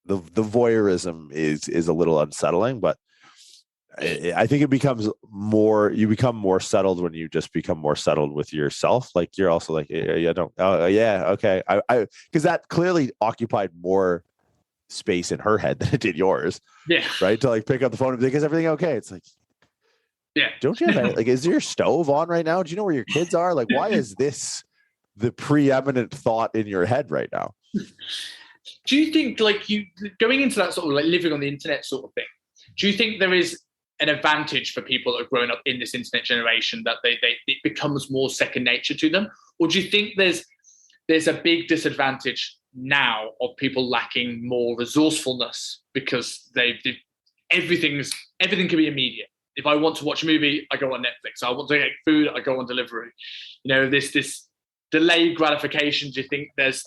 voyeurism is a little unsettling, but I think it becomes more, you become more settled when you just become more settled with yourself. Like you're also like, yeah, don't, oh yeah, okay. Because that clearly occupied more space in her head than it did yours. Yeah. Right. To like pick up the phone and be like, is everything okay? It's like, yeah. Don't you have any, like, is your stove on right now? Do you know where your kids are? Like, why is this the preeminent thought in your head right now? Do you think, like, you going into that sort of like living on the internet sort of thing, do you think there is an advantage for people that are growing up in this internet generation that it becomes more second nature to them? Or do you think there's a big disadvantage now of people lacking more resourcefulness because everything can be immediate? If I want to watch a movie, I go on Netflix. I want to get food, I go on delivery. You know, this delayed gratification. Do you think there's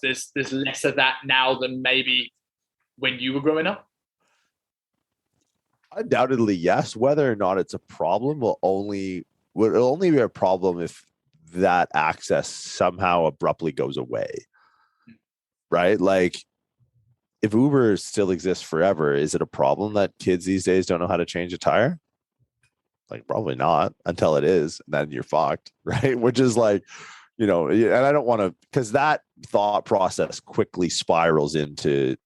less of that now than maybe when you were growing up? Undoubtedly, yes. Whether or not it's a problem will only be a problem if that access somehow abruptly goes away. Right? Like, if Uber still exists forever, is it a problem that kids these days don't know how to change a tire? Like, probably not, until it is, and then you're fucked, right? Which is like, you know, and I don't want to, because that thought process quickly spirals into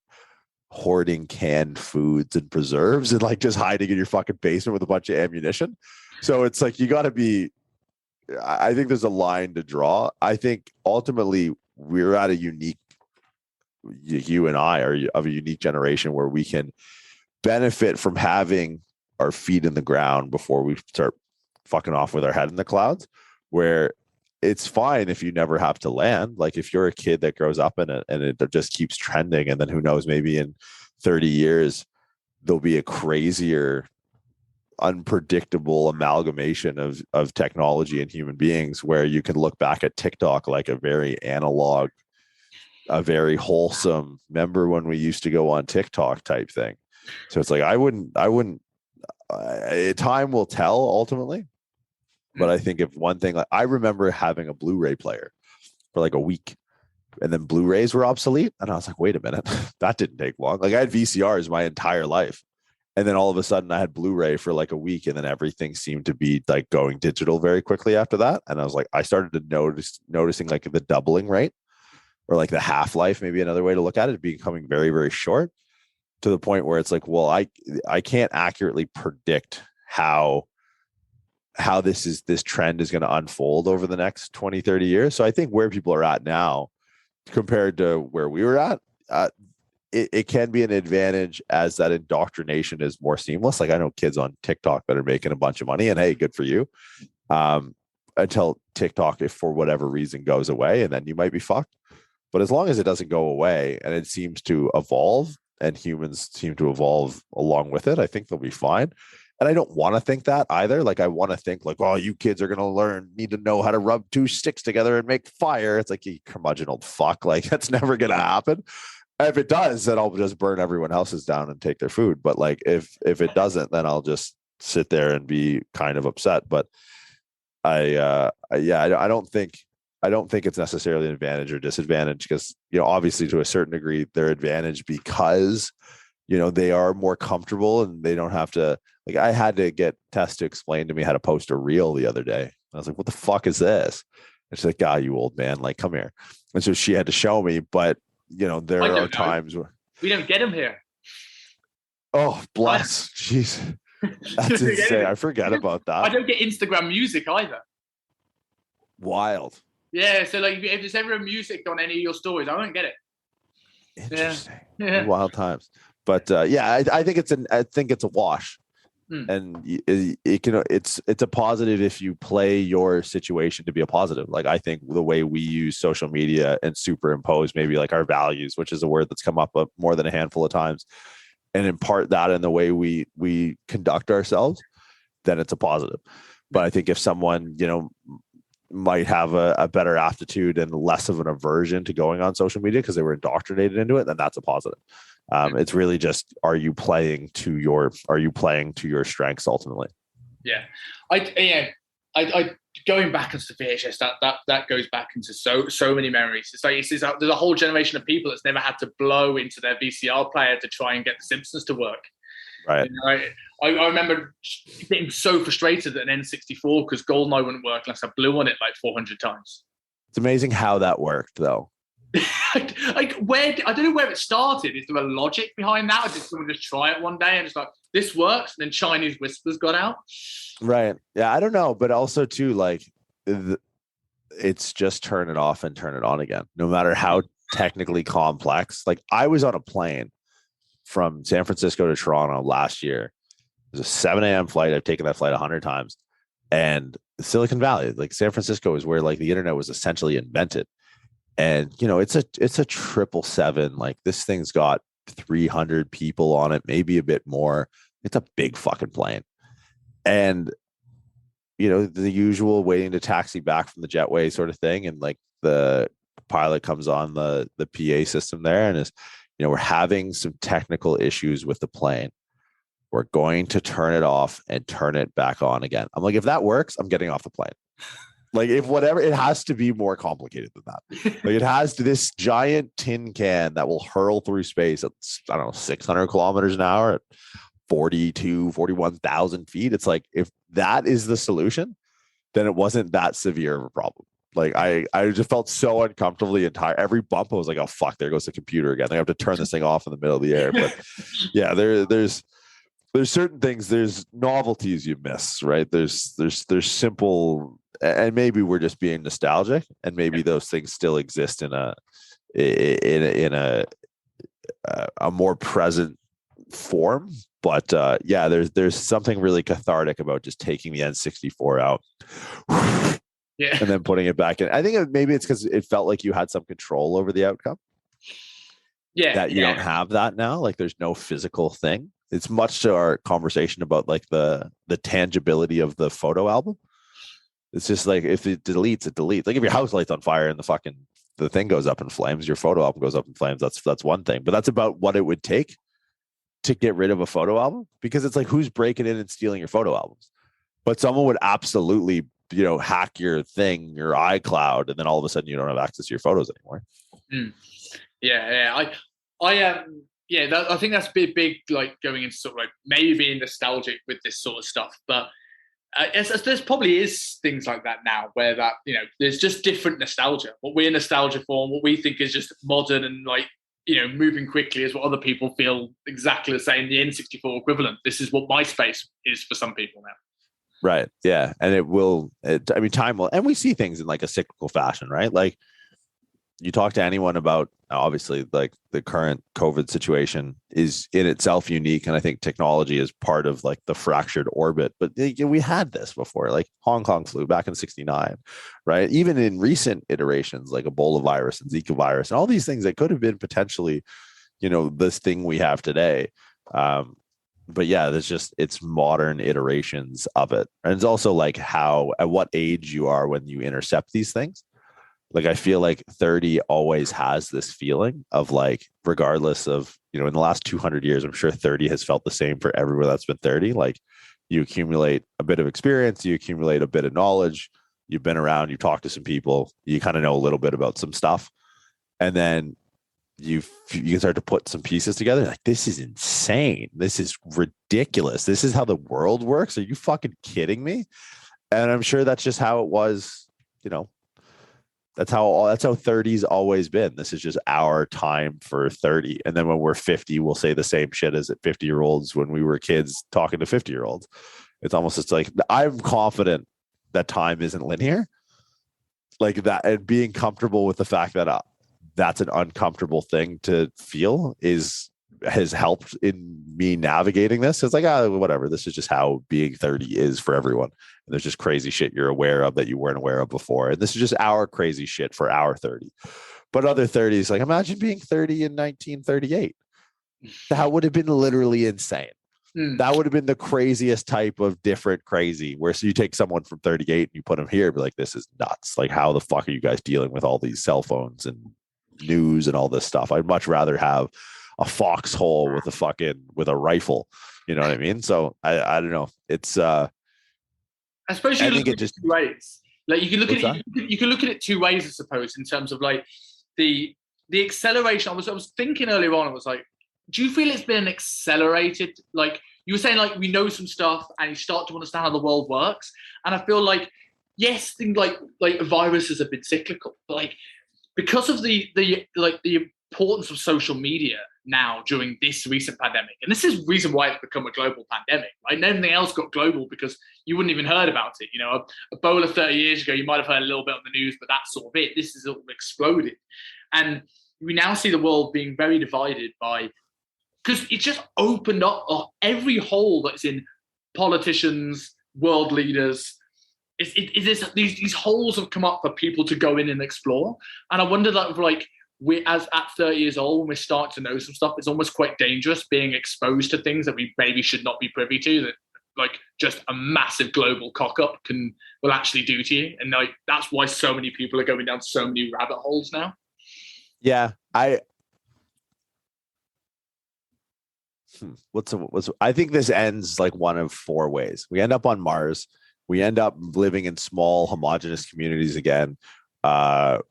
hoarding canned foods and preserves and like just hiding in your fucking basement with a bunch of ammunition. So it's like, you got to be, I think there's a line to draw. I think ultimately we're at a unique, you and I are of a unique generation where we can benefit from having our feet in the ground before we start fucking off with our head in the clouds, where it's fine if you never have to land. Like, if you're a kid that grows up in it and it just keeps trending, and then who knows, maybe in 30 years there'll be a crazier, unpredictable amalgamation of technology and human beings, where you can look back at TikTok like a very analog, a very wholesome, remember when we used to go on TikTok type thing. So it's like, I wouldn't time will tell ultimately. But I think if one thing, like, I remember having a Blu-ray player for like a week, and then Blu-rays were obsolete. And I was like, wait a minute, that didn't take long. Like, I had VCRs my entire life. And then all of a sudden I had Blu-ray for like a week, and then everything seemed to be like going digital very quickly after that. And I was like, I started to noticing like the doubling rate, or like the half-life, maybe another way to look at it, becoming very, very short, to the point where it's like, well, I can't accurately predict how this trend is going to unfold over the next 20, 30 years. So I think where people are at now compared to where we were at, it can be an advantage as that indoctrination is more seamless. Like, I know kids on TikTok that are making a bunch of money, and hey, good for you. Until TikTok, if for whatever reason, goes away, and then you might be fucked. But as long as it doesn't go away and it seems to evolve, and humans seem to evolve along with it, I think they'll be fine. And I don't want to think that either. Like, I want to think like, oh, you kids are going to need to know how to rub two sticks together and make fire. It's like, you curmudgeon old fuck. Like, that's never going to happen. If it does, then I'll just burn everyone else's down and take their food. But like, if it doesn't, then I'll just sit there and be kind of upset. But I don't think it's necessarily an advantage or disadvantage, because, you know, obviously to a certain degree they're advantage because, you know, they are more comfortable and they don't have to, like, I had to get Tess to explain to me how to post a reel the other day. I was like, what the fuck is this? And she's like, God, you old man, like, come here. And so she had to show me, but, you know, there are times where we don't get them here. Oh, bless. Jeez. That's insane. I forget about that. I don't get Instagram music either. Wild. Yeah, so like, if there's ever a music on any of your stories, I don't get it. Interesting. Yeah. Wild times. But I think it's a wash. And it's a positive if you play your situation to be a positive. Like, I think the way we use social media and superimpose maybe like our values, which is a word that's come up more than a handful of times, and impart that in the way we conduct ourselves, then it's a positive. But I think if someone, might have a better aptitude and less of an aversion to going on social media because they were indoctrinated into it, then that's a positive. It's really just, are you playing to your strengths ultimately? Yeah. I going back into the VHS, that goes back into so many memories. It's like there's a whole generation of people that's never had to blow into their VCR player to try and get The Simpsons to work. Right. I remember getting so frustrated at an N64 because GoldenEye wouldn't work unless I blew on it like 400 times. It's amazing how that worked, though. I don't know where it started. Is there a logic behind that, or did someone just try it one day and just like, this works, and then Chinese Whispers got out? Right. Yeah, I don't know, but also too, like, it's just turn it off and turn it on again, no matter how technically complex. Like, I was on a plane from San Francisco to Toronto last year. It was a 7 a.m. flight. I've taken that flight 100 times. And Silicon Valley, like San Francisco, is where like the internet was essentially invented. And it's a 777. Like, this thing's got 300 people on it, maybe a bit more. It's a big fucking plane. And the usual waiting to taxi back from the jetway sort of thing. And like the pilot comes on the PA system there and is, we're having some technical issues with the plane. We're going to turn it off and turn it back on again. I'm like, if that works, I'm getting off the plane. Like, if whatever, it has to be more complicated than that. Like, it has to, this giant tin can that will hurl through space at, I don't know, 600 kilometers an hour at 41,000 feet. It's like, if that is the solution, then it wasn't that severe of a problem. Like, I just felt so uncomfortably entire. Every bump, I was like, oh fuck, there goes the computer again. I have to turn this thing off in the middle of the air. But yeah, there's certain things, there's novelties you miss, right? There's simple, and maybe we're just being nostalgic, and maybe those things still exist in a more present form. But yeah, there's something really cathartic about just taking the N64 out. Yeah. And then putting it back in. I think maybe it's because it felt like you had some control over the outcome. Yeah. That you don't have that now. Like, there's no physical thing. It's much to our conversation about like the tangibility of the photo album. It's just like, if it deletes, it deletes. Like, if your house lights on fire and the thing goes up in flames, your photo album goes up in flames. That's one thing. But that's about what it would take to get rid of a photo album, because it's like, who's breaking in and stealing your photo albums? But someone would absolutely hack your thing, your iCloud, and then all of a sudden you don't have access to your photos anymore. Yeah. I think that's big, like going into sort of like maybe being nostalgic with this sort of stuff. But there's probably is things like that now, where that there's just different nostalgia. What we're nostalgia for, and what we think is just modern and like moving quickly, is what other people feel exactly the same. The N64 equivalent. This is what MySpace is for some people now. Right. Yeah. And time will, and we see things in like a cyclical fashion, right? Like, you talk to anyone about, obviously, like the current COVID situation is in itself unique. And I think technology is part of like the fractured orbit, but we had this before, like Hong Kong flu back in 69, right? Even in recent iterations, like Ebola virus and Zika virus and all these things that could have been potentially, this thing we have today. But yeah, it's modern iterations of it. And it's also like at what age you are when you intercept these things. Like, I feel like 30 always has this feeling of like, regardless of, in the last 200 years, I'm sure 30 has felt the same for everyone that's been 30. Like, you accumulate a bit of experience, you accumulate a bit of knowledge, you've been around, you talk to some people, you kind of know a little bit about some stuff. And then you can start to put some pieces together. Like, this is insane. This is ridiculous. This is how the world works. Are you fucking kidding me? And I'm sure that's just how it was, that's how 30's always been. This is just our time for 30. And then when we're 50, we'll say the same shit as at 50-year-olds when we were kids talking to 50-year-olds. It's almost just like, I'm confident that time isn't linear. Like that, and being comfortable with the fact that that's an uncomfortable thing to feel has helped in me navigating this. It's like, whatever. This is just how being 30 is for everyone. And there's just crazy shit you're aware of that you weren't aware of before. And this is just our crazy shit for our 30. But other 30s, like, imagine being 30 in 1938. That would have been literally insane. Mm. That would have been the craziest type of different crazy, where so you take someone from 38 and you put them here, be like, this is nuts. Like, how the fuck are you guys dealing with all these cell phones and news and all this stuff? I'd much rather have a foxhole with a rifle. You know what I mean? So I don't know. It's I suppose you I look think at it just two ways. Like you can look at What's it. You can look at it two ways, I suppose, in terms of like the acceleration. I was thinking earlier on. I was like, do you feel it's been accelerated? Like you were saying, like we know some stuff and you start to understand how the world works. And I feel like yes, things like viruses have been cyclical, but like because of the importance of social media now during this recent pandemic, and this is the reason why it's become a global pandemic, right? And everything else got global because you wouldn't even heard about it. You know, Ebola 30 years ago, you might have heard a little bit on the news, but that's sort of it. This has all exploded. And we now see the world being very divided by, because it just opened up every hole that's in politicians, world leaders. These holes have come up for people to go in and explore. And I wonder that like, we as at 30 years old, when we start to know some stuff, it's almost quite dangerous being exposed to things that we maybe should not be privy to, that like just a massive global cock up will actually do to you. And like that's why so many people are going down so many rabbit holes now. Yeah, I think this ends like one of four ways. We end up on Mars. We end up living in small homogenous communities again.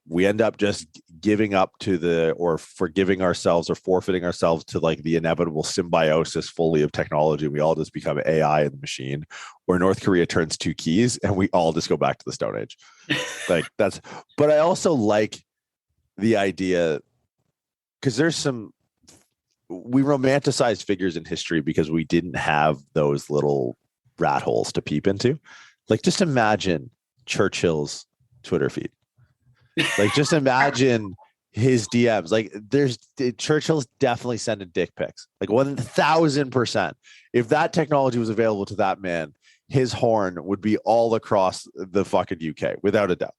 We end up just giving up to or forgiving ourselves or forfeiting ourselves to like the inevitable symbiosis fully of technology. We all just become AI in the machine, or North Korea turns two keys and we all just go back to the Stone Age. But I also like the idea, because we romanticize figures in history because we didn't have those little rat holes to peep into. Like, just imagine Churchill's Twitter feed. Like, just imagine his DMs. Like, Churchill's definitely sending dick pics. Like 1000%. If that technology was available to that man, his horn would be all across the fucking UK, without a doubt.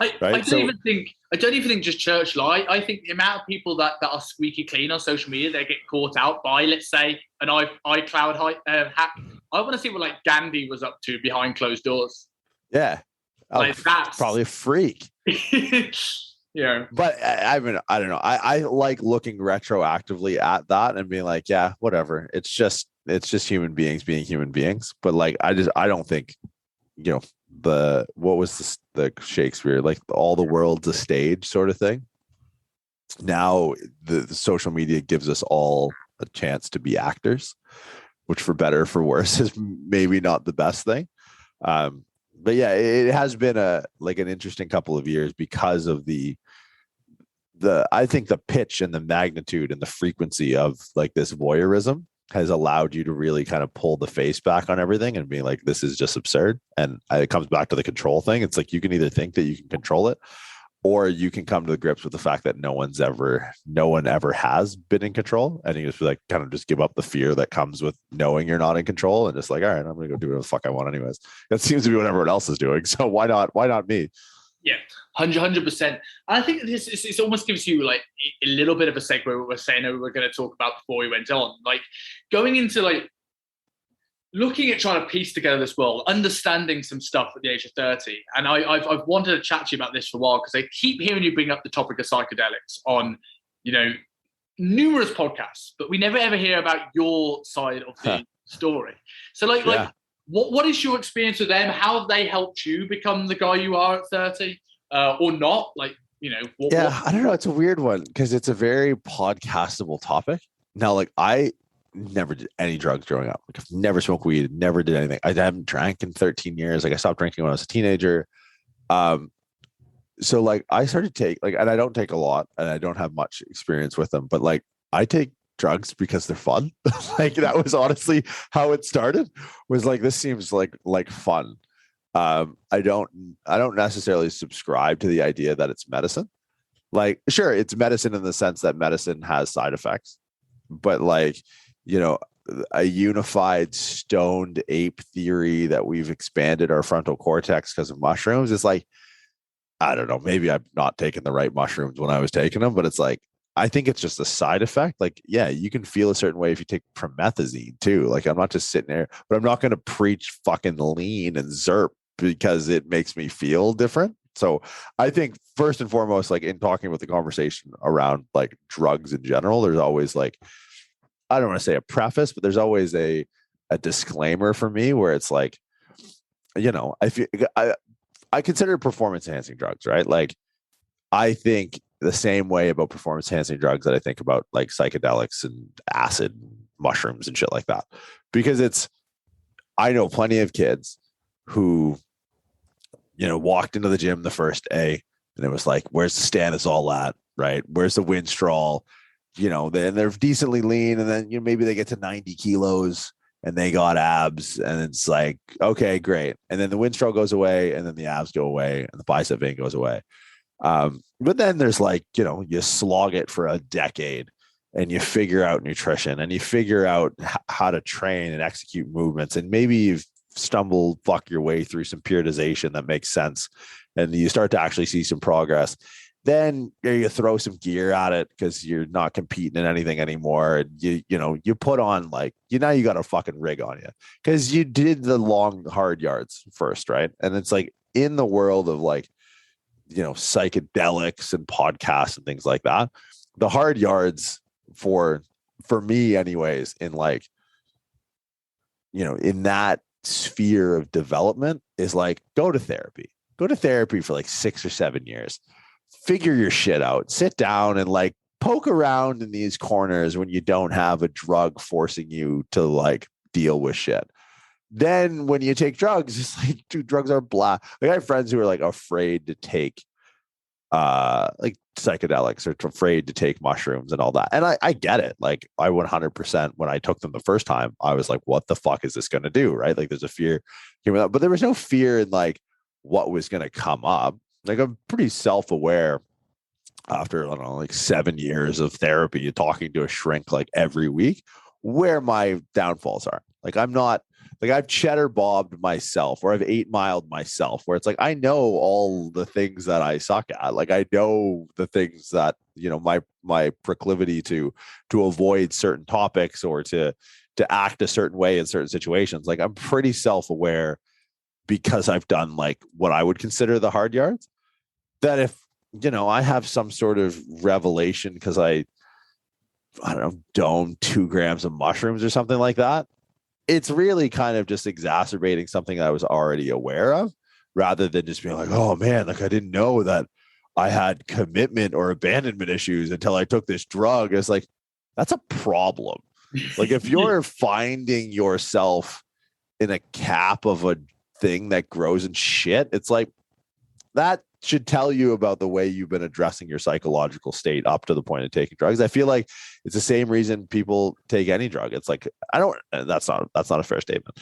I don't even think just Churchill. I think the amount of people that are squeaky clean on social media, they get caught out by, let's say, an iCloud hack. I want to see what like Gandhi was up to behind closed doors. Yeah, like that's probably a freak. Yeah, but I mean, I don't know. I like looking retroactively at that and being like, yeah, whatever. It's just human beings being human beings. But like, I don't think, you know, what was the Shakespeare, like all the world's a stage sort of thing. Now the social media gives us all a chance to be actors, which for better or for worse is maybe not the best thing. But yeah, it has been an interesting couple of years because of I think the pitch and the magnitude and the frequency of like this voyeurism has allowed you to really kind of pull the face back on everything and be like, this is just absurd. And it comes back to the control thing. It's like, you can either think that you can control it, or you can come to the grips with the fact that no one ever has been in control. And you just like kind of just give up the fear that comes with knowing you're not in control and just like, all right, I'm going to go do whatever the fuck I want anyways. That seems to be what everyone else is doing. So why not me? Yeah, 100%. And I think it almost gives you like a little bit of a segue what we're saying we were going to talk about before we went on. Like going into like looking at trying to piece together this world, understanding some stuff at the age of 30. And I've wanted to chat to you about this for a while because I keep hearing you bring up the topic of psychedelics on, you know, numerous podcasts, but we never ever hear about your side of the story. So like what is your experience with them? How have they helped you become the guy you are at 30 or not? Like, you know, I don't know. It's a weird one because it's a very podcastable topic. Now, like I never did any drugs growing up. Like I've never smoked weed, never did anything. I haven't drank in 13 years. Like I stopped drinking when I was a teenager. So like I started to take and I don't take a lot and I don't have much experience with them, but like I take drugs because they're fun. Like that was honestly how it started, was like, this seems like fun. I don't necessarily subscribe to the idea that it's medicine. Like, sure, it's medicine in the sense that medicine has side effects, but like, you know, a unified stoned ape theory that we've expanded our frontal cortex because of mushrooms is like, I don't know, maybe I'm not taking the right mushrooms when I was taking them, but it's like, I think it's just a side effect. Like, yeah, you can feel a certain way if you take promethazine too. Like, I'm not just sitting there, but I'm not going to preach fucking lean and Zerp because it makes me feel different. So I think first and foremost, like in talking with the conversation around like drugs in general, there's always like, I don't want to say a preface, but there's always a disclaimer for me where it's like, you know, I consider performance enhancing drugs, right? Like, I think the same way about performance enhancing drugs that I think about like psychedelics and acid, mushrooms and shit like that. Because I know plenty of kids who, you know, walked into the gym the first day and it was like, where's the Stanozol at? Right? Where's the Winstrol? You know, then they're decently lean, and then, you know, maybe they get to 90 kilos and they got abs, and it's like, okay, great. And then the Winstrol goes away, and then the abs go away, and the bicep vein goes away. But then there's like, you know, you slog it for a decade and you figure out nutrition and you figure out how to train and execute movements. And maybe you've fuck your way through some periodization that makes sense. And you start to actually see some progress. Then you throw some gear at it because you're not competing in anything anymore. And you put on like, you got a fucking rig on you because you did the long hard yards first. Right. And it's like in the world of like, you know, psychedelics and podcasts and things like that, the hard yards for me anyways, in like, you know, in that sphere of development is like, go to therapy for like 6 or 7 years, figure your shit out, sit down and like poke around in these corners when you don't have a drug forcing you to like deal with shit. Then when you take drugs, it's like, dude, drugs are blah. Like I have friends who are like afraid to take like psychedelics or afraid to take mushrooms and all that. And I get it. Like I 100%, when I took them the first time, I was like, what the fuck is this going to do? Right. Like there's a fear, but there was no fear in like what was going to come up. Like I'm pretty self-aware after, I don't know, like 7 years of therapy, talking to a shrink like every week, where my downfalls are. Like I'm not, like I've cheddar bobbed myself or I've 8-miled myself, where it's like, I know all the things that I suck at. Like I know the things that, you know, my proclivity to avoid certain topics or to act a certain way in certain situations. Like I'm pretty self-aware because I've done like what I would consider the hard yards, that if, you know, I have some sort of revelation because I don't know, dome 2 grams of mushrooms or something like that, it's really kind of just exacerbating something that I was already aware of, rather than just being like, oh man, like I didn't know that I had commitment or abandonment issues until I took this drug. It's like, that's a problem. Like if you're finding yourself in a cap of a thing that grows in shit, it's like, that should tell you about the way you've been addressing your psychological state up to the point of taking drugs. I feel like it's the same reason people take any drug. It's like, that's not a fair statement,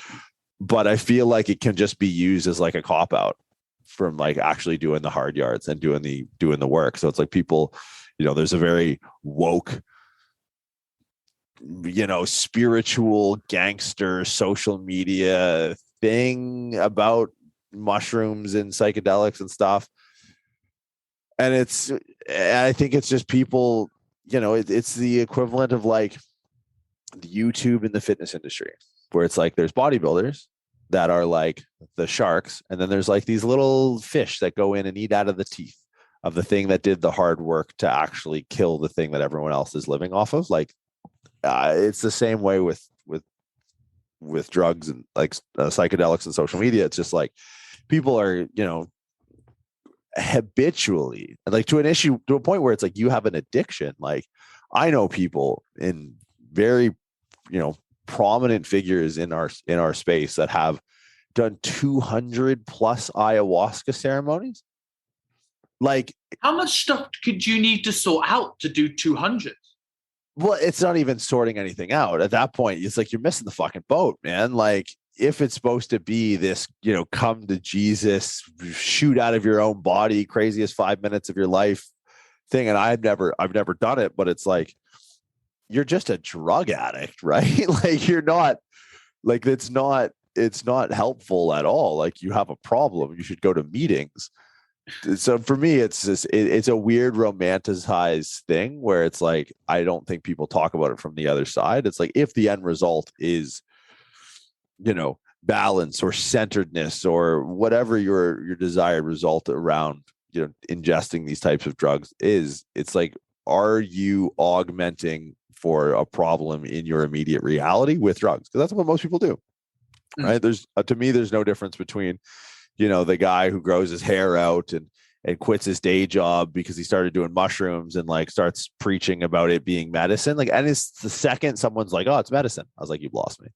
but I feel like it can just be used as like a cop out from like actually doing the hard yards and doing the work. So it's like people, you know, there's a very woke, you know, spiritual gangster social media thing about mushrooms and psychedelics and stuff. And I think it's just people, you know, it's the equivalent of like the YouTube in the fitness industry, where it's like there's bodybuilders that are like the sharks, and then there's like these little fish that go in and eat out of the teeth of the thing that did the hard work to actually kill the thing that everyone else is living off of. Like it's the same way with drugs and like psychedelics and social media. It's just like people are, you know, habitually, like to a point where it's like you have an addiction. Like I know people in very, you know, prominent figures in our space that have done 200 plus ayahuasca ceremonies. Like how much stuff could you need to sort out to do 200? Well, it's not even sorting anything out at that point. It's like you're missing the fucking boat, man. Like if it's supposed to be this, you know, come to Jesus, shoot out of your own body, craziest 5 minutes of your life thing. And I've never done it, but it's like, you're just a drug addict, right? Like you're not, like, it's not helpful at all. Like you have a problem. You should go to meetings. So for me, it's just it's a weird romanticized thing where it's like I don't think people talk about it from the other side. It's like if the end result is, balance or centeredness or whatever your desired result around ingesting these types of drugs is, it's like, are you augmenting for a problem in your immediate reality with drugs? Because that's what most people do, right? There's to me, there's no difference between the guy who grows his hair out and quits his day job because he started doing mushrooms and like starts preaching about it being medicine. Like, and it's the second someone's like, oh, it's medicine, I was like, you've lost me.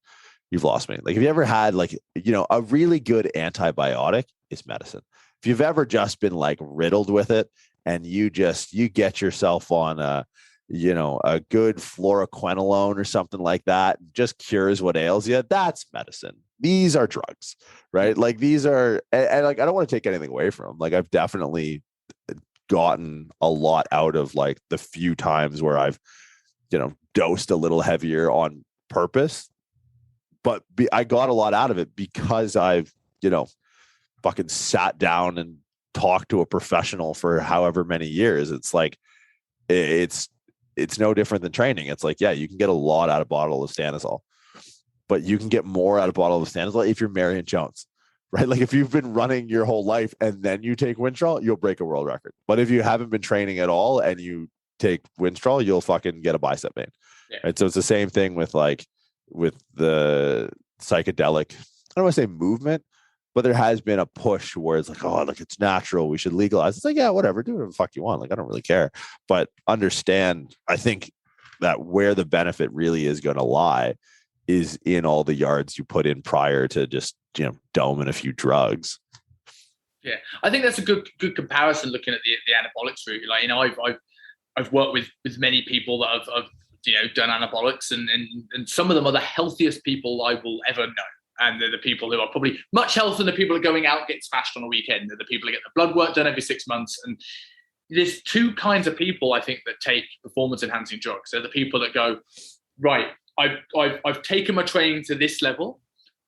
You've lost me. Like, have you ever had like, a really good antibiotic is medicine. If you've ever just been like riddled with it and you get yourself on a good fluoroquinolone or something like that, just cures what ails you, that's medicine. These are drugs, right? Like these are, and like, I don't want to take anything away from them. Like I've definitely gotten a lot out of like the few times where I've, dosed a little heavier on purpose, but I got a lot out of it because I've, fucking sat down and talked to a professional for however many years. It's like, it's no different than training. It's like, yeah, you can get a lot out of a bottle of Stanozol, but you can get more out of a bottle of Stanozol if you're Marion Jones, right? Like if you've been running your whole life and then you take Winstrol, you'll break a world record. But if you haven't been training at all and you take Winstrol, you'll fucking get a bicep pain. Yeah. Right. So it's the same thing with the psychedelic, I don't want to say movement, but there has been a push where it's like, oh, look, it's natural, we should legalize. It's like, yeah, whatever, do whatever the fuck you want. Like, I don't really care. But understand, I think that where the benefit really is going to lie is in all the yards you put in prior to just, doming a few drugs. Yeah, I think that's a good comparison looking at the anabolics route. Like, I've worked with many people that have done anabolics, and some of them are the healthiest people I will ever know. And they're the people who are probably much healthier than the people who are going out and get smashed on a weekend. They're the people who get the blood work done every 6 months. And there's two kinds of people, I think, that take performance-enhancing drugs. They're the people that go, right, I've taken my training to this level.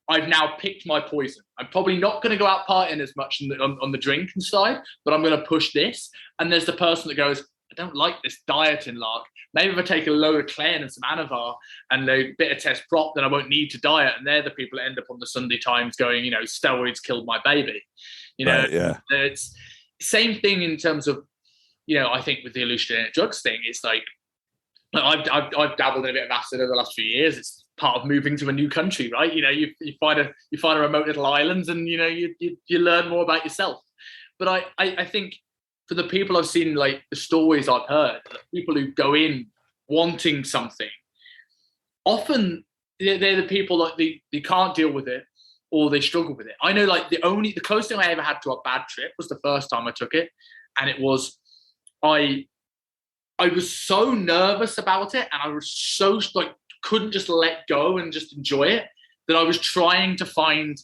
I've now picked my poison. I'm probably not going to go out partying as much on the drinking side, but I'm going to push this. And there's the person that goes, I don't like this dieting lark. Maybe if I take a load of Clen and some Anavar and a bit of test prop, then I won't need to diet. And they're the people that end up on the Sunday Times going, steroids killed my baby. Right, yeah. It's same thing in terms of, I think with the hallucinogenic drugs thing, it's like I've dabbled in a bit of acid over the last few years. It's part of moving to a new country, right? You find a remote little island and you learn more about yourself. But I think for the people I've seen, like the stories I've heard, people who go in wanting something, often they're the people that they can't deal with it or they struggle with it. I know, like the closest thing I ever had to a bad trip was the first time I took it, and it was I was so nervous about it, and I was so couldn't just let go and just enjoy it, that I was trying to find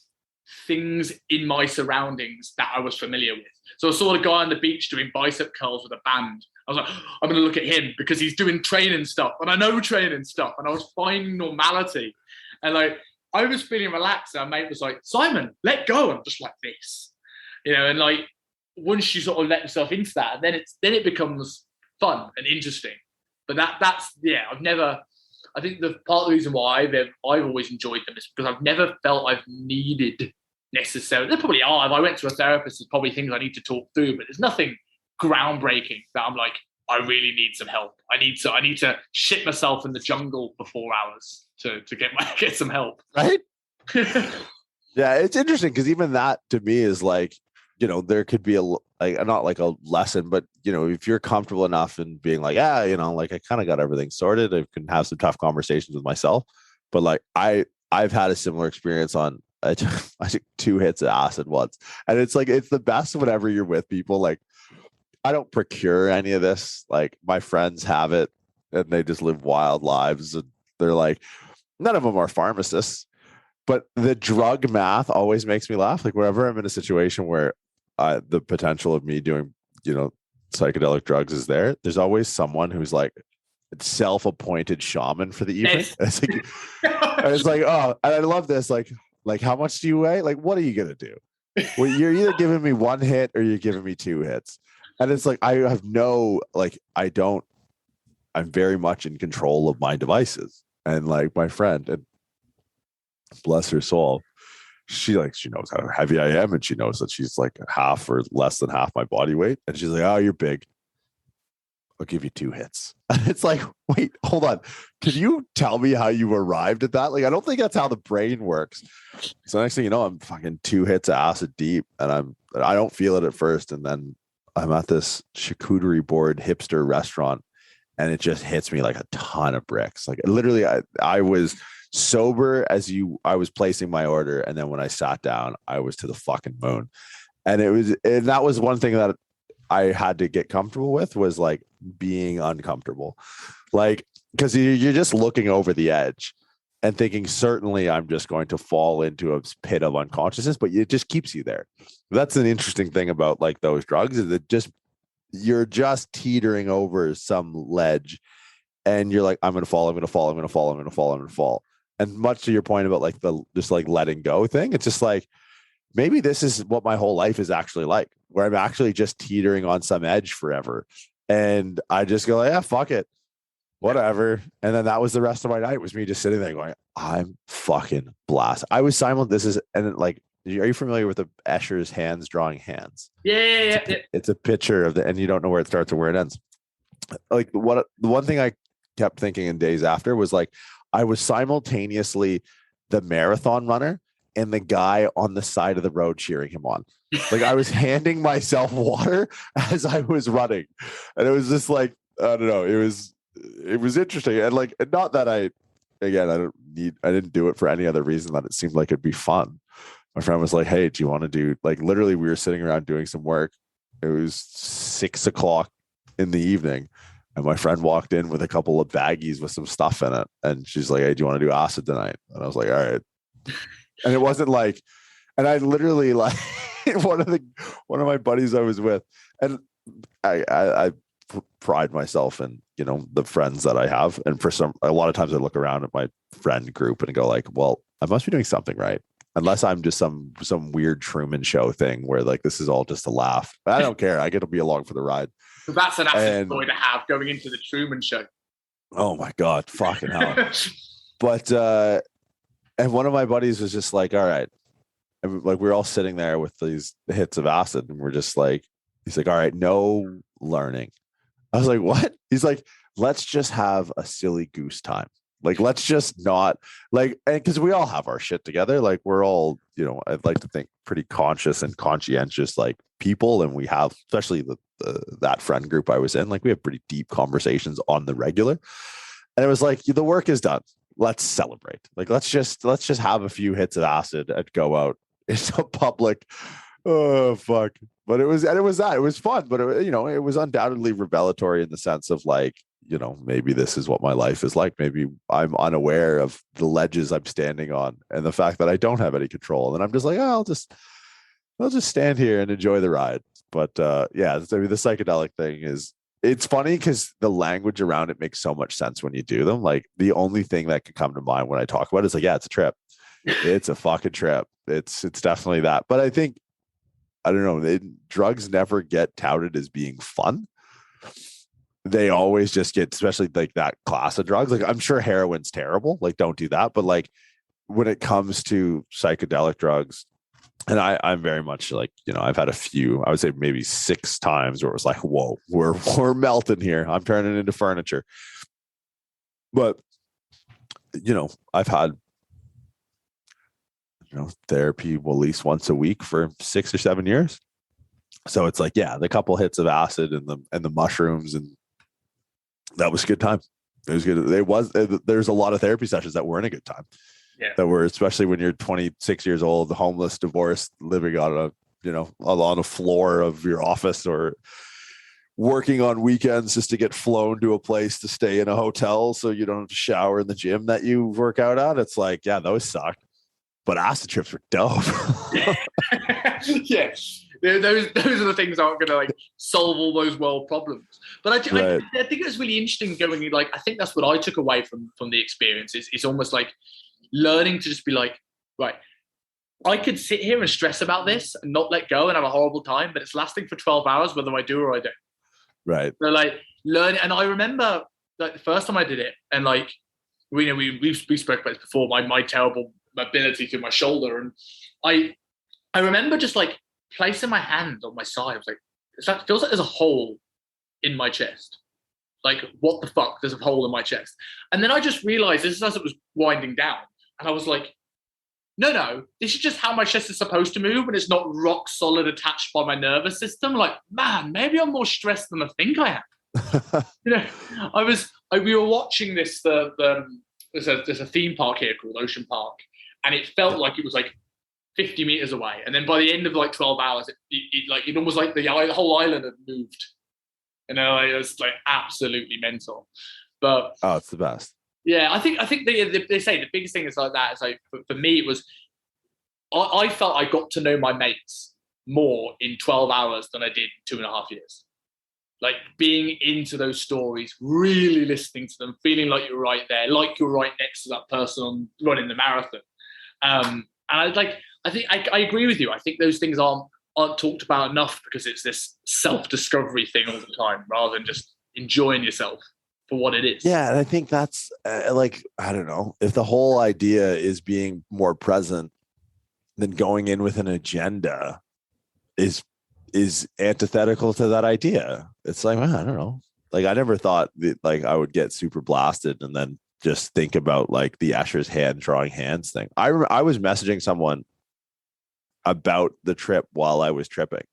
things in my surroundings that I was familiar with. So I saw a guy on the beach doing bicep curls with a band. I was like, I'm going to look at him because he's doing training stuff and I know training stuff, and I was finding normality. And like, I was feeling relaxed. And my mate was like, Simon, let go. I'm just like this, and like, once you sort of let yourself into that, then it becomes fun and interesting. But that's I think the part of the reason why I've always enjoyed them is because I've never felt I've needed necessarily. There probably are. If I went to a therapist, there's probably things I need to talk through, but there's nothing groundbreaking that I'm like, I really need some help. I need to shit myself in the jungle for 4 hours to get some help. Right? Yeah, it's interesting because even that to me is like, there could be not like a lesson, but if you're comfortable enough in being like, like I kind of got everything sorted, I can have some tough conversations with myself. But like I've had a similar experience on I took 2 hits of acid once, and it's like it's the best whenever you're with people. Like I don't procure any of this. Like my friends have it, and they just live wild lives, and they're like, none of them are pharmacists. But the drug math always makes me laugh. Like whenever I'm in a situation where the potential of me doing, psychedelic drugs is there, there's always someone who's like self-appointed shaman for the evening. Yes. It's like, oh, and I love this. Like how much do you weigh? Like, what are you going to do? Well, you're either giving me one hit or you're giving me two hits. And it's like, I have no, like, I'm very much in control of my devices. And like my friend, and bless her soul, she knows how heavy I am. And she knows that she's like half or less than half my body weight. And she's like, oh, you're big. I'll give you two hits. It's like, wait, hold on. Can you tell me how you arrived at that? Like, I don't think that's how the brain works. So next thing you know, I'm fucking two hits of acid deep, and I don't feel it at first. And then I'm at this charcuterie board hipster restaurant, and it just hits me like a ton of bricks. Like literally, I was sober I was placing my order. And then when I sat down, I was to the fucking moon. And that was one thing that I had to get comfortable with, was like being uncomfortable. Like, because you're just looking over the edge and thinking, certainly I'm just going to fall into a pit of unconsciousness, but it just keeps you there. That's an interesting thing about like those drugs, is that you're just teetering over some ledge, and you're like, I'm going to fall, I'm going to fall, I'm going to fall, I'm going to fall, I'm going to fall. And much to your point about like just like letting go thing, it's just like, maybe this is what my whole life is actually like, where I'm actually just teetering on some edge forever. And I just go, yeah, fuck it, whatever. And then that was the rest of my night, was me just sitting there going, I'm fucking blasted. I was are you familiar with the Escher's hands drawing hands? Yeah. It's a picture of and you don't know where it starts or where it ends. Like the one thing I kept thinking in days after was like, I was simultaneously the marathon runner and the guy on the side of the road cheering him on. Like, I was handing myself water as I was running. And it was just like, I don't know. It was interesting. And like, not that I didn't do it for any other reason that it seemed like it'd be fun. My friend was like, hey, do you want to do, like, literally we were sitting around doing some work. It was 6 o'clock in the evening. And my friend walked in with a couple of baggies with some stuff in it. And she's like, hey, do you want to do acid tonight? And I was like, all right. And it wasn't like, and I literally like one of my buddies I was with, and I pride myself in, the friends that I have. And a lot of times I look around at my friend group and go like, well, I must be doing something right. Unless I'm just some weird Truman Show thing where like, this is all just a laugh. But I don't care. I get to be along for the ride. So that's an acid story to have going into the Truman Show. Oh my God, fucking hell. But, and one of my buddies was just like, all right. And like, we're all sitting there with these hits of acid, and we're just like, he's like, all right, no learning. I was like, what? He's like, let's just have a silly goose time. Like, let's just not like, and because we all have our shit together. Like, we're all, I'd like to think pretty conscious and conscientious, like, people. And we have, especially that friend group I was in, like, we have pretty deep conversations on the regular. And it was like, the work is done. Let's celebrate. Like, let's just have a few hits of acid and go out into public. Oh, fuck. But it was fun, but it was undoubtedly revelatory in the sense of like, maybe this is what my life is like. Maybe I'm unaware of the ledges I'm standing on and the fact that I don't have any control. And I'm just like, oh, I'll just stand here and enjoy the ride. But yeah, I mean, the psychedelic thing it's funny because the language around it makes so much sense when you do them. Like, the only thing that can come to mind when I talk about it is like, yeah, it's a trip. It's a fucking trip. It's definitely that. But I think, I don't know, drugs never get touted as being fun. They always just get, especially like that class of drugs. Like, I'm sure heroin's terrible. Like, don't do that. But like, when it comes to psychedelic drugs, and I'm very much like, I've had a few, I would say maybe 6 times where it was like, whoa, we're melting here. I'm turning into furniture. But, I've had, therapy at least once a week for 6 or 7 years. So it's like, yeah, the couple hits of acid and the mushrooms, and that was a good time. It was good. There's a lot of therapy sessions that weren't a good time. Yeah. That were, especially when you're 26 years old, homeless, divorced, living on a floor of your office, or working on weekends just to get flown to a place to stay in a hotel so you don't have to shower in the gym that you work out at. It's like, yeah, those sucked. But acid trips were dope. Yeah. Those are the things that aren't going to like solve all those world problems. But I think it's really interesting going, like, I think that's what I took away from the experience is almost like learning to just be like, right, I could sit here and stress about this and not let go and have a horrible time, but it's lasting for 12 hours, whether I do or I don't. Right. So like learn. And I remember like the first time I did it, and like, we spoke about this before, my terrible mobility through my shoulder. And I remember just like placing my hand on my side. I was like, it feels like there's a hole in my chest. Like, what the fuck? There's a hole in my chest. And then I just realized this is as it was winding down. And I was like, no, this is just how my chest is supposed to move, and it's not rock solid attached by my nervous system. Like, man, maybe I'm more stressed than I think I am. We were watching this, there's a theme park here called Ocean Park, and it felt like it was like 50 meters away. And then by the end of like 12 hours, it almost like the whole island had moved. It was like absolutely mental. But it's the best. Yeah, I think they say the biggest thing is like that. Is like for me, it was I felt I got to know my mates more in 12 hours than I did 2.5 years. Like being into those stories, really listening to them, feeling like you're right there, like you're right next to that person running the marathon. And I think I agree with you. I think those things aren't talked about enough because it's this self-discovery thing all the time, rather than just enjoying yourself for what it is. Yeah, and I think that's like, I don't know, if the whole idea is being more present, then going in with an agenda is antithetical to that idea. It's like, man, I don't know. Like, I never thought that like I would get super blasted and then just think about like the Escher's hand drawing hands thing. I was messaging someone about the trip while I was tripping.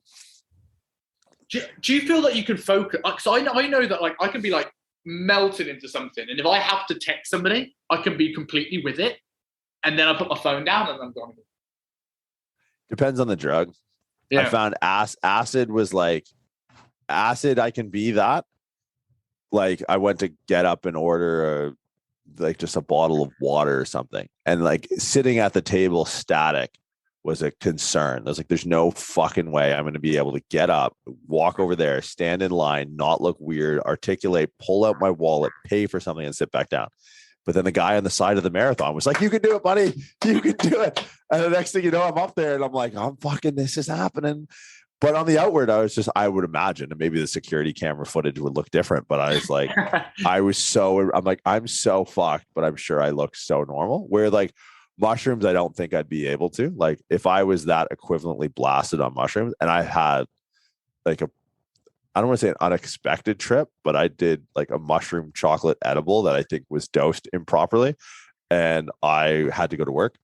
Do you feel that you can focus? So I know that like I can be like melted into something, and if I have to text somebody, I can be completely with it, and then I put my phone down and I'm gone. Depends on the drug. Yeah. I found acid was like acid. I can be that. Like I went to get up and order like just a bottle of water or something, and like sitting at the table static was a concern. I was like, there's no fucking way I'm going to be able to get up, walk over there, stand in line, not look weird, articulate, pull out my wallet, pay for something, and sit back down. But then the guy on the side of the marathon was like, you can do it, buddy. You can do it. And the next thing you know, I'm up there and I'm like, this is happening. But on the outward, I would imagine, and maybe the security camera footage would look different, but I was like, I'm so fucked, but I'm sure I look so normal. Where like mushrooms, I don't think I'd be able to. Like if I was that equivalently blasted on mushrooms, and I had like I don't want to say an unexpected trip, but I did like a mushroom chocolate edible that I think was dosed improperly, and I had to go to work,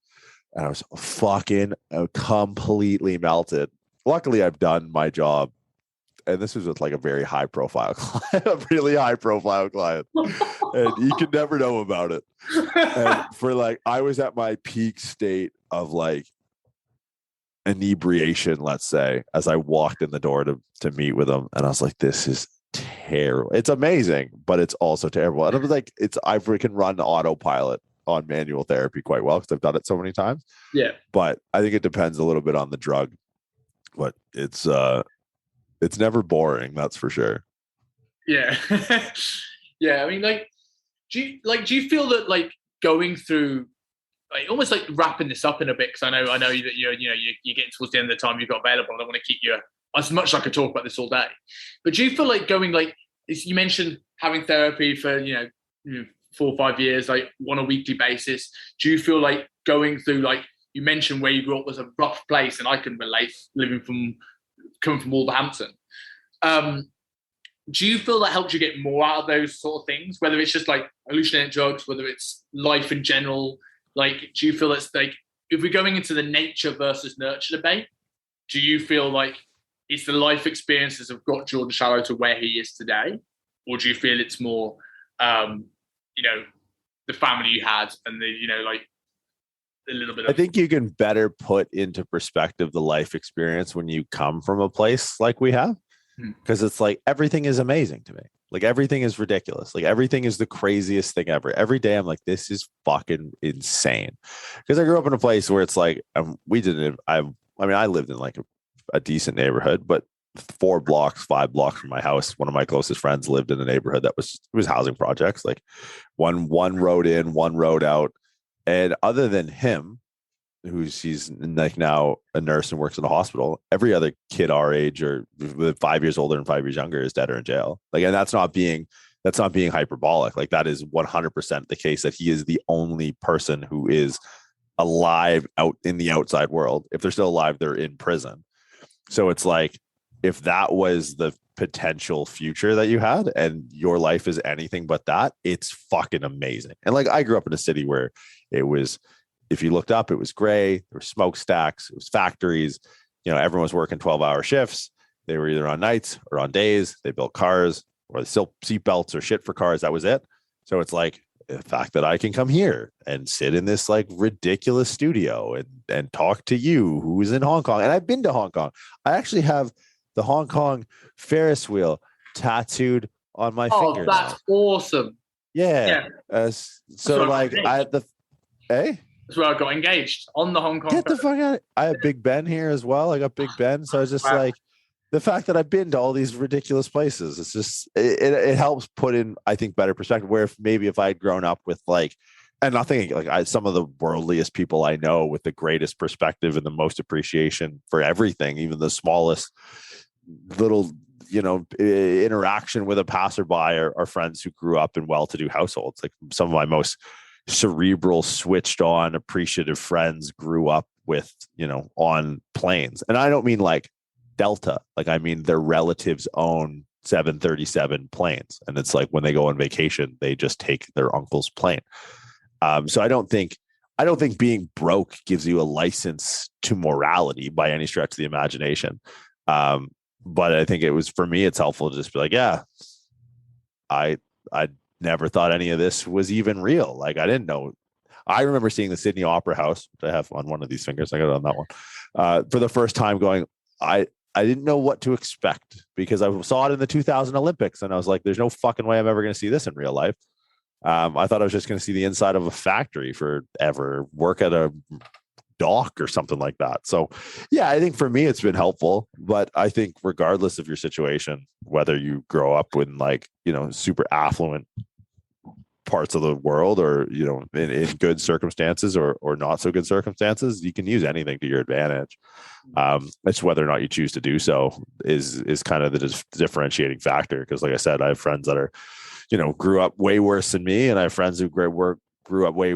and I was fucking completely melted. Luckily, I've done my job, and this was with like a very high profile client, a really high profile client, and you can never know about it. And for like, I was at my peak state of like inebriation, let's say, as I walked in the door to meet with him, and I was like, this is terrible. It's amazing, but it's also terrible. And I was like, I freaking run autopilot on manual therapy quite well because I've done it so many times. Yeah. But I think it depends a little bit on the drug. But it's never boring, that's for sure. Yeah. Yeah. I mean, like, do you feel that like going through, like, almost like wrapping this up in a bit, because I know that you're getting towards the end of the time you've got available. I don't want to keep you as much as I could talk about this all day. But do you feel like going, like you mentioned, having therapy for 4 or 5 years, like on a weekly basis? Do you feel like going through, like you mentioned where you grew up was a rough place, and I can relate, coming from Wolverhampton. Do you feel that helps you get more out of those sort of things, whether it's just like hallucinogenic drugs, whether it's life in general? Like, do you feel it's like, if we're going into the nature versus nurture debate, do you feel like it's the life experiences have got Jordan Shallow to where he is today? Or do you feel it's more, the family you had and like a little bit of... I think you can better put into perspective the life experience when you come from a place like we have, because it's like everything is amazing to me. Like everything is ridiculous. Like everything is the craziest thing ever. Every day I'm like, this is fucking insane. Because I grew up in a place where it's like, I lived in like a decent neighborhood, but 5 blocks from my house, one of my closest friends lived in a neighborhood that was housing projects, like one road in, one road out. And other than him, she's like now a nurse and works in a hospital. Every other kid our age or 5 years older and 5 years younger is dead or in jail. Like, and that's not being hyperbolic. Like, that is 100% the case, that he is the only person who is alive out in the outside world. If they're still alive, they're in prison. So it's like, if that was the potential future that you had and your life is anything but that, it's fucking amazing. And like, I grew up in a city where it was, if you looked up, it was gray, there were smokestacks, it was factories, everyone was working 12-hour shifts. They were either on nights or on days. They built cars or still seat belts or shit for cars. That was it. So it's like, the fact that I can come here and sit in this like ridiculous studio and talk to you who's in Hong Kong. And I've been to Hong Kong. I actually have the Hong Kong Ferris wheel tattooed on my finger. Oh, that's awesome. Yeah. So like That's where I got engaged, on the Hong Kong. Get the fuck out. I have Big Ben here as well. I got Big Ben. So I was just like, the fact that I've been to all these ridiculous places, it's just, it helps put in, I think, better perspective. Where if I had grown up with like, and not thinking like some of the worldliest people I know with the greatest perspective and the most appreciation for everything, even the smallest little, interaction with a passerby are friends who grew up in well-to-do households. Like, some of my most cerebral, switched on, appreciative friends grew up with, on planes. And I don't mean like Delta, like I mean their relatives own 737 planes, and it's like when they go on vacation they just take their uncle's plane. So I don't think being broke gives you a license to morality by any stretch of the imagination. But I think for me it's helpful to just be like, yeah, I never thought any of this was even real. Like, I didn't know. I remember seeing the Sydney Opera House, which I have on one of these fingers, I got it on that one, for the first time, going, I didn't know what to expect, because I saw it in the 2000 Olympics and I was like, there's no fucking way I'm ever going to see this in real life. I thought I was just going to see the inside of a factory forever, work at a dock or something like that. So yeah, I think for me it's been helpful, but I think regardless of your situation, whether you grow up in like, super affluent parts of the world or, in good circumstances or not so good circumstances, you can use anything to your advantage. It's whether or not you choose to do so is kind of the differentiating factor. Because like I said, I have friends that are, grew up way worse than me. And I have friends who grew up way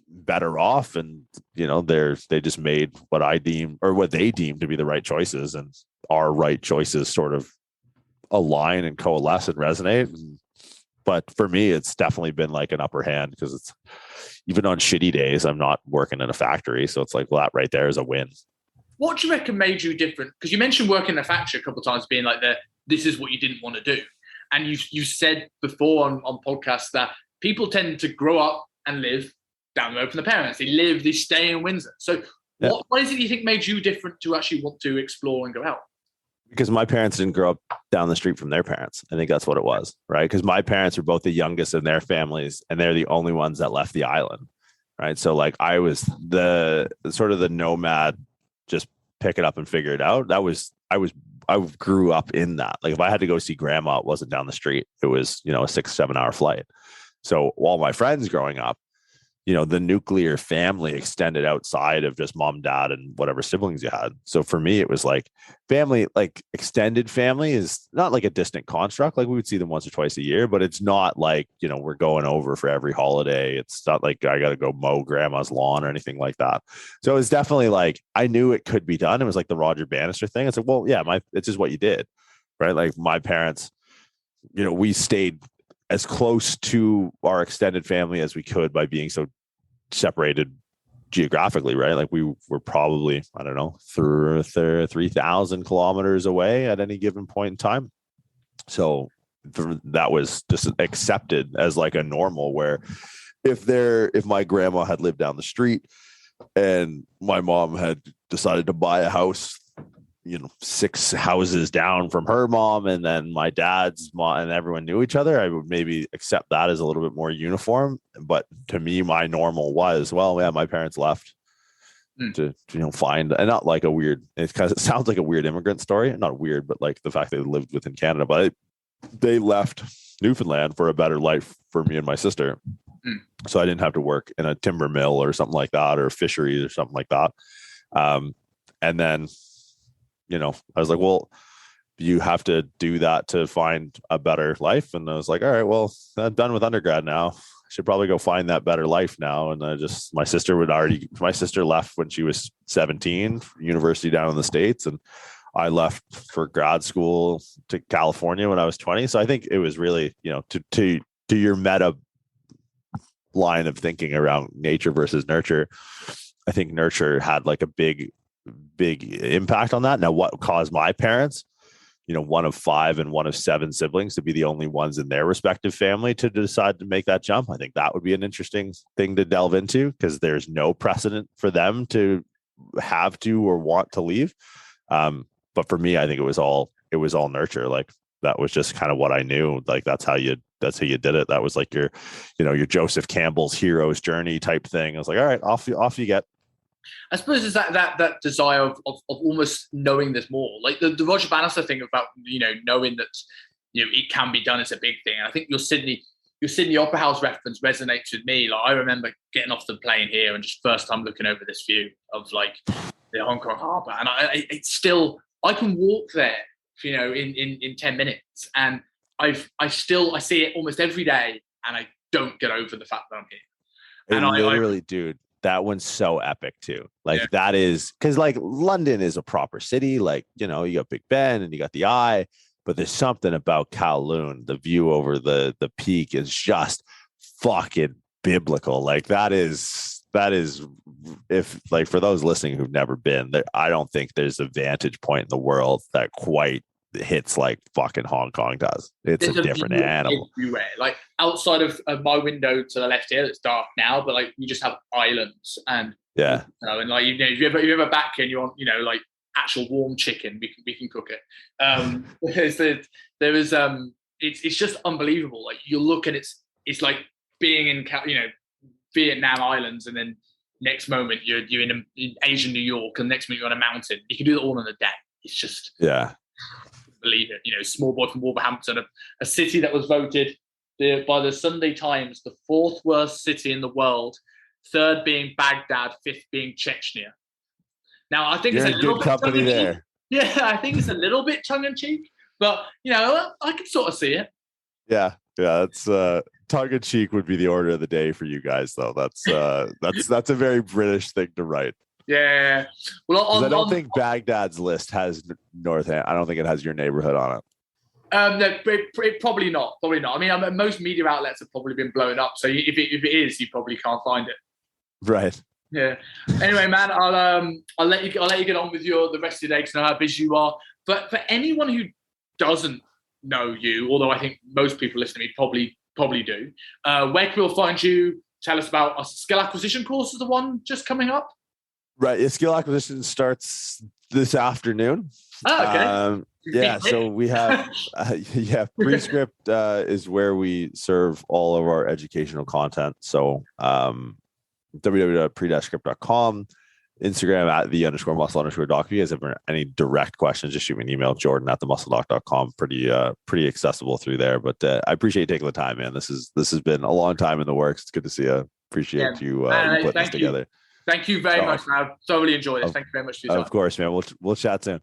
better off. And, they just made what they deem to be the right choices, and our right choices sort of align and coalesce and resonate. But for me, it's definitely been like an upper hand, because it's, even on shitty days, I'm not working in a factory. So it's like, well, that right there is a win. What do you reckon made you different? Because you mentioned working in a factory a couple of times, being like, this is what you didn't want to do. And you said before on podcasts that people tend to grow up and live down the road from the parents. They stay in Windsor. So yeah. What is it you think made you different to actually want to explore and go out? Because my parents didn't grow up down the street from their parents. I think that's what it was, right? Because my parents were both the youngest in their families, and they're the only ones that left the island, right? So like, I was the sort of the nomad, just pick it up and figure it out. I grew up in that. Like, if I had to go see grandma, it wasn't down the street. It was, a 6-7 hour flight. So while my friends growing up, the nuclear family extended outside of just mom, dad, and whatever siblings you had. So for me, it was like family, like extended family is not like a distant construct. Like, we would see them once or twice a year, but it's not like, we're going over for every holiday. It's not like I got to go mow grandma's lawn or anything like that. So it's definitely like, I knew it could be done. It was like the Roger Bannister thing. It's like, well, yeah, it's just what you did, right? Like, my parents, we stayed as close to our extended family as we could by being so separated geographically, right? Like, we were probably, I don't know, 3,000 kilometers away at any given point in time. So that was just accepted as like a normal, where if my grandma had lived down the street and my mom had decided to buy a house, 6 houses down from her mom, and then my dad's mom, and everyone knew each other, I would maybe accept that as a little bit more uniform. But to me, my normal was, well, yeah, my parents left to find, and not like a weird, it sounds like a weird immigrant story, not weird, but like the fact they lived within Canada, but they left Newfoundland for a better life for me and my sister. So I didn't have to work in a timber mill or something like that, or fisheries or something like that. And then, I was like, well, you have to do that to find a better life. And I was like, all right, well, I'm done with undergrad now. I should probably go find that better life now. And my sister left when she was 17, university down in the States. And I left for grad school to California when I was 20. So I think it was really, to your meta line of thinking around nature versus nurture, I think nurture had like a big impact on that. Now, what caused my parents, one of 5 and one of 7 siblings, to be the only ones in their respective family to decide to make that jump? I think that would be an interesting thing to delve into, because there's no precedent for them to have to or want to leave. But for me, I think it was all nurture. Like, that was just kind of what I knew. Like, that's how you did it. That was like your Joseph Campbell's hero's journey type thing. I was like, all right, off you get. I suppose it's that desire of almost knowing there's more. Like the Roger Bannister thing about, knowing that, it can be done is a big thing. And I think your Sydney Opera House reference resonates with me. Like, I remember getting off the plane here and just first time looking over this view of like the Hong Kong harbour. And I can walk there, in 10 minutes. And I see it almost every day, and I don't get over the fact that I'm here. And literally, dude, that one's so epic too. Like, that is, because like London is a proper city. Like, you got Big Ben and you got the Eye, but there's something about Kowloon, the view over the peak is just fucking biblical. Like, that is, if like, for those listening who've never been there, I don't think there's a vantage point in the world that quite hits like fucking Hong Kong does. It's a different animal everywhere. Like, outside of my window to the left here, it's dark now, but like, you just have islands, and and like, if you're ever back and you want, like actual warm chicken, we can cook it. It's just unbelievable. Like, you look and it's like being in Vietnam Islands, and then next moment you're in Asian New York, and next moment you're on a mountain. You can do that all in a day. It's just believe it. Small boy from Wolverhampton, a city that was voted by the Sunday Times the 4th worst city in the world, 3rd being Baghdad, 5th being Chechnya. Now, I think you're it's a little good bit company there. Yeah, I think it's a little bit tongue in cheek, but I can sort of see it. Yeah, that's tongue in cheek would be the order of the day for you guys, though. That's a very British thing to write. Yeah. Well, I don't think Baghdad's list has Northampton. I don't think it has your neighborhood on it. No, probably not. Probably not. I mean, most media outlets have probably been blown up, so if it is, you probably can't find it. Right. Yeah. Anyway, man, I'll let you get on with the rest of your day, because I know how busy you are. But for anyone who doesn't know you, although I think most people listening to me probably do, where can we find you? Tell us about our skill acquisition course, is the one just coming up. Right. Yeah, skill acquisition starts this afternoon. Oh, okay. So we have Prescript is where we serve all of our educational content. So www.pre-script.com, Instagram at @the_muscle_doc. If you guys have any direct questions, just shoot me an email, jordan@themuscledoc.com. Pretty accessible through there. But I appreciate you taking the time, man. This has been a long time in the works. It's good to see you. Appreciate you putting this together. Thank you very much, man. I've thoroughly enjoyed it. Thank you very much for your time. Of course, man. We'll chat soon.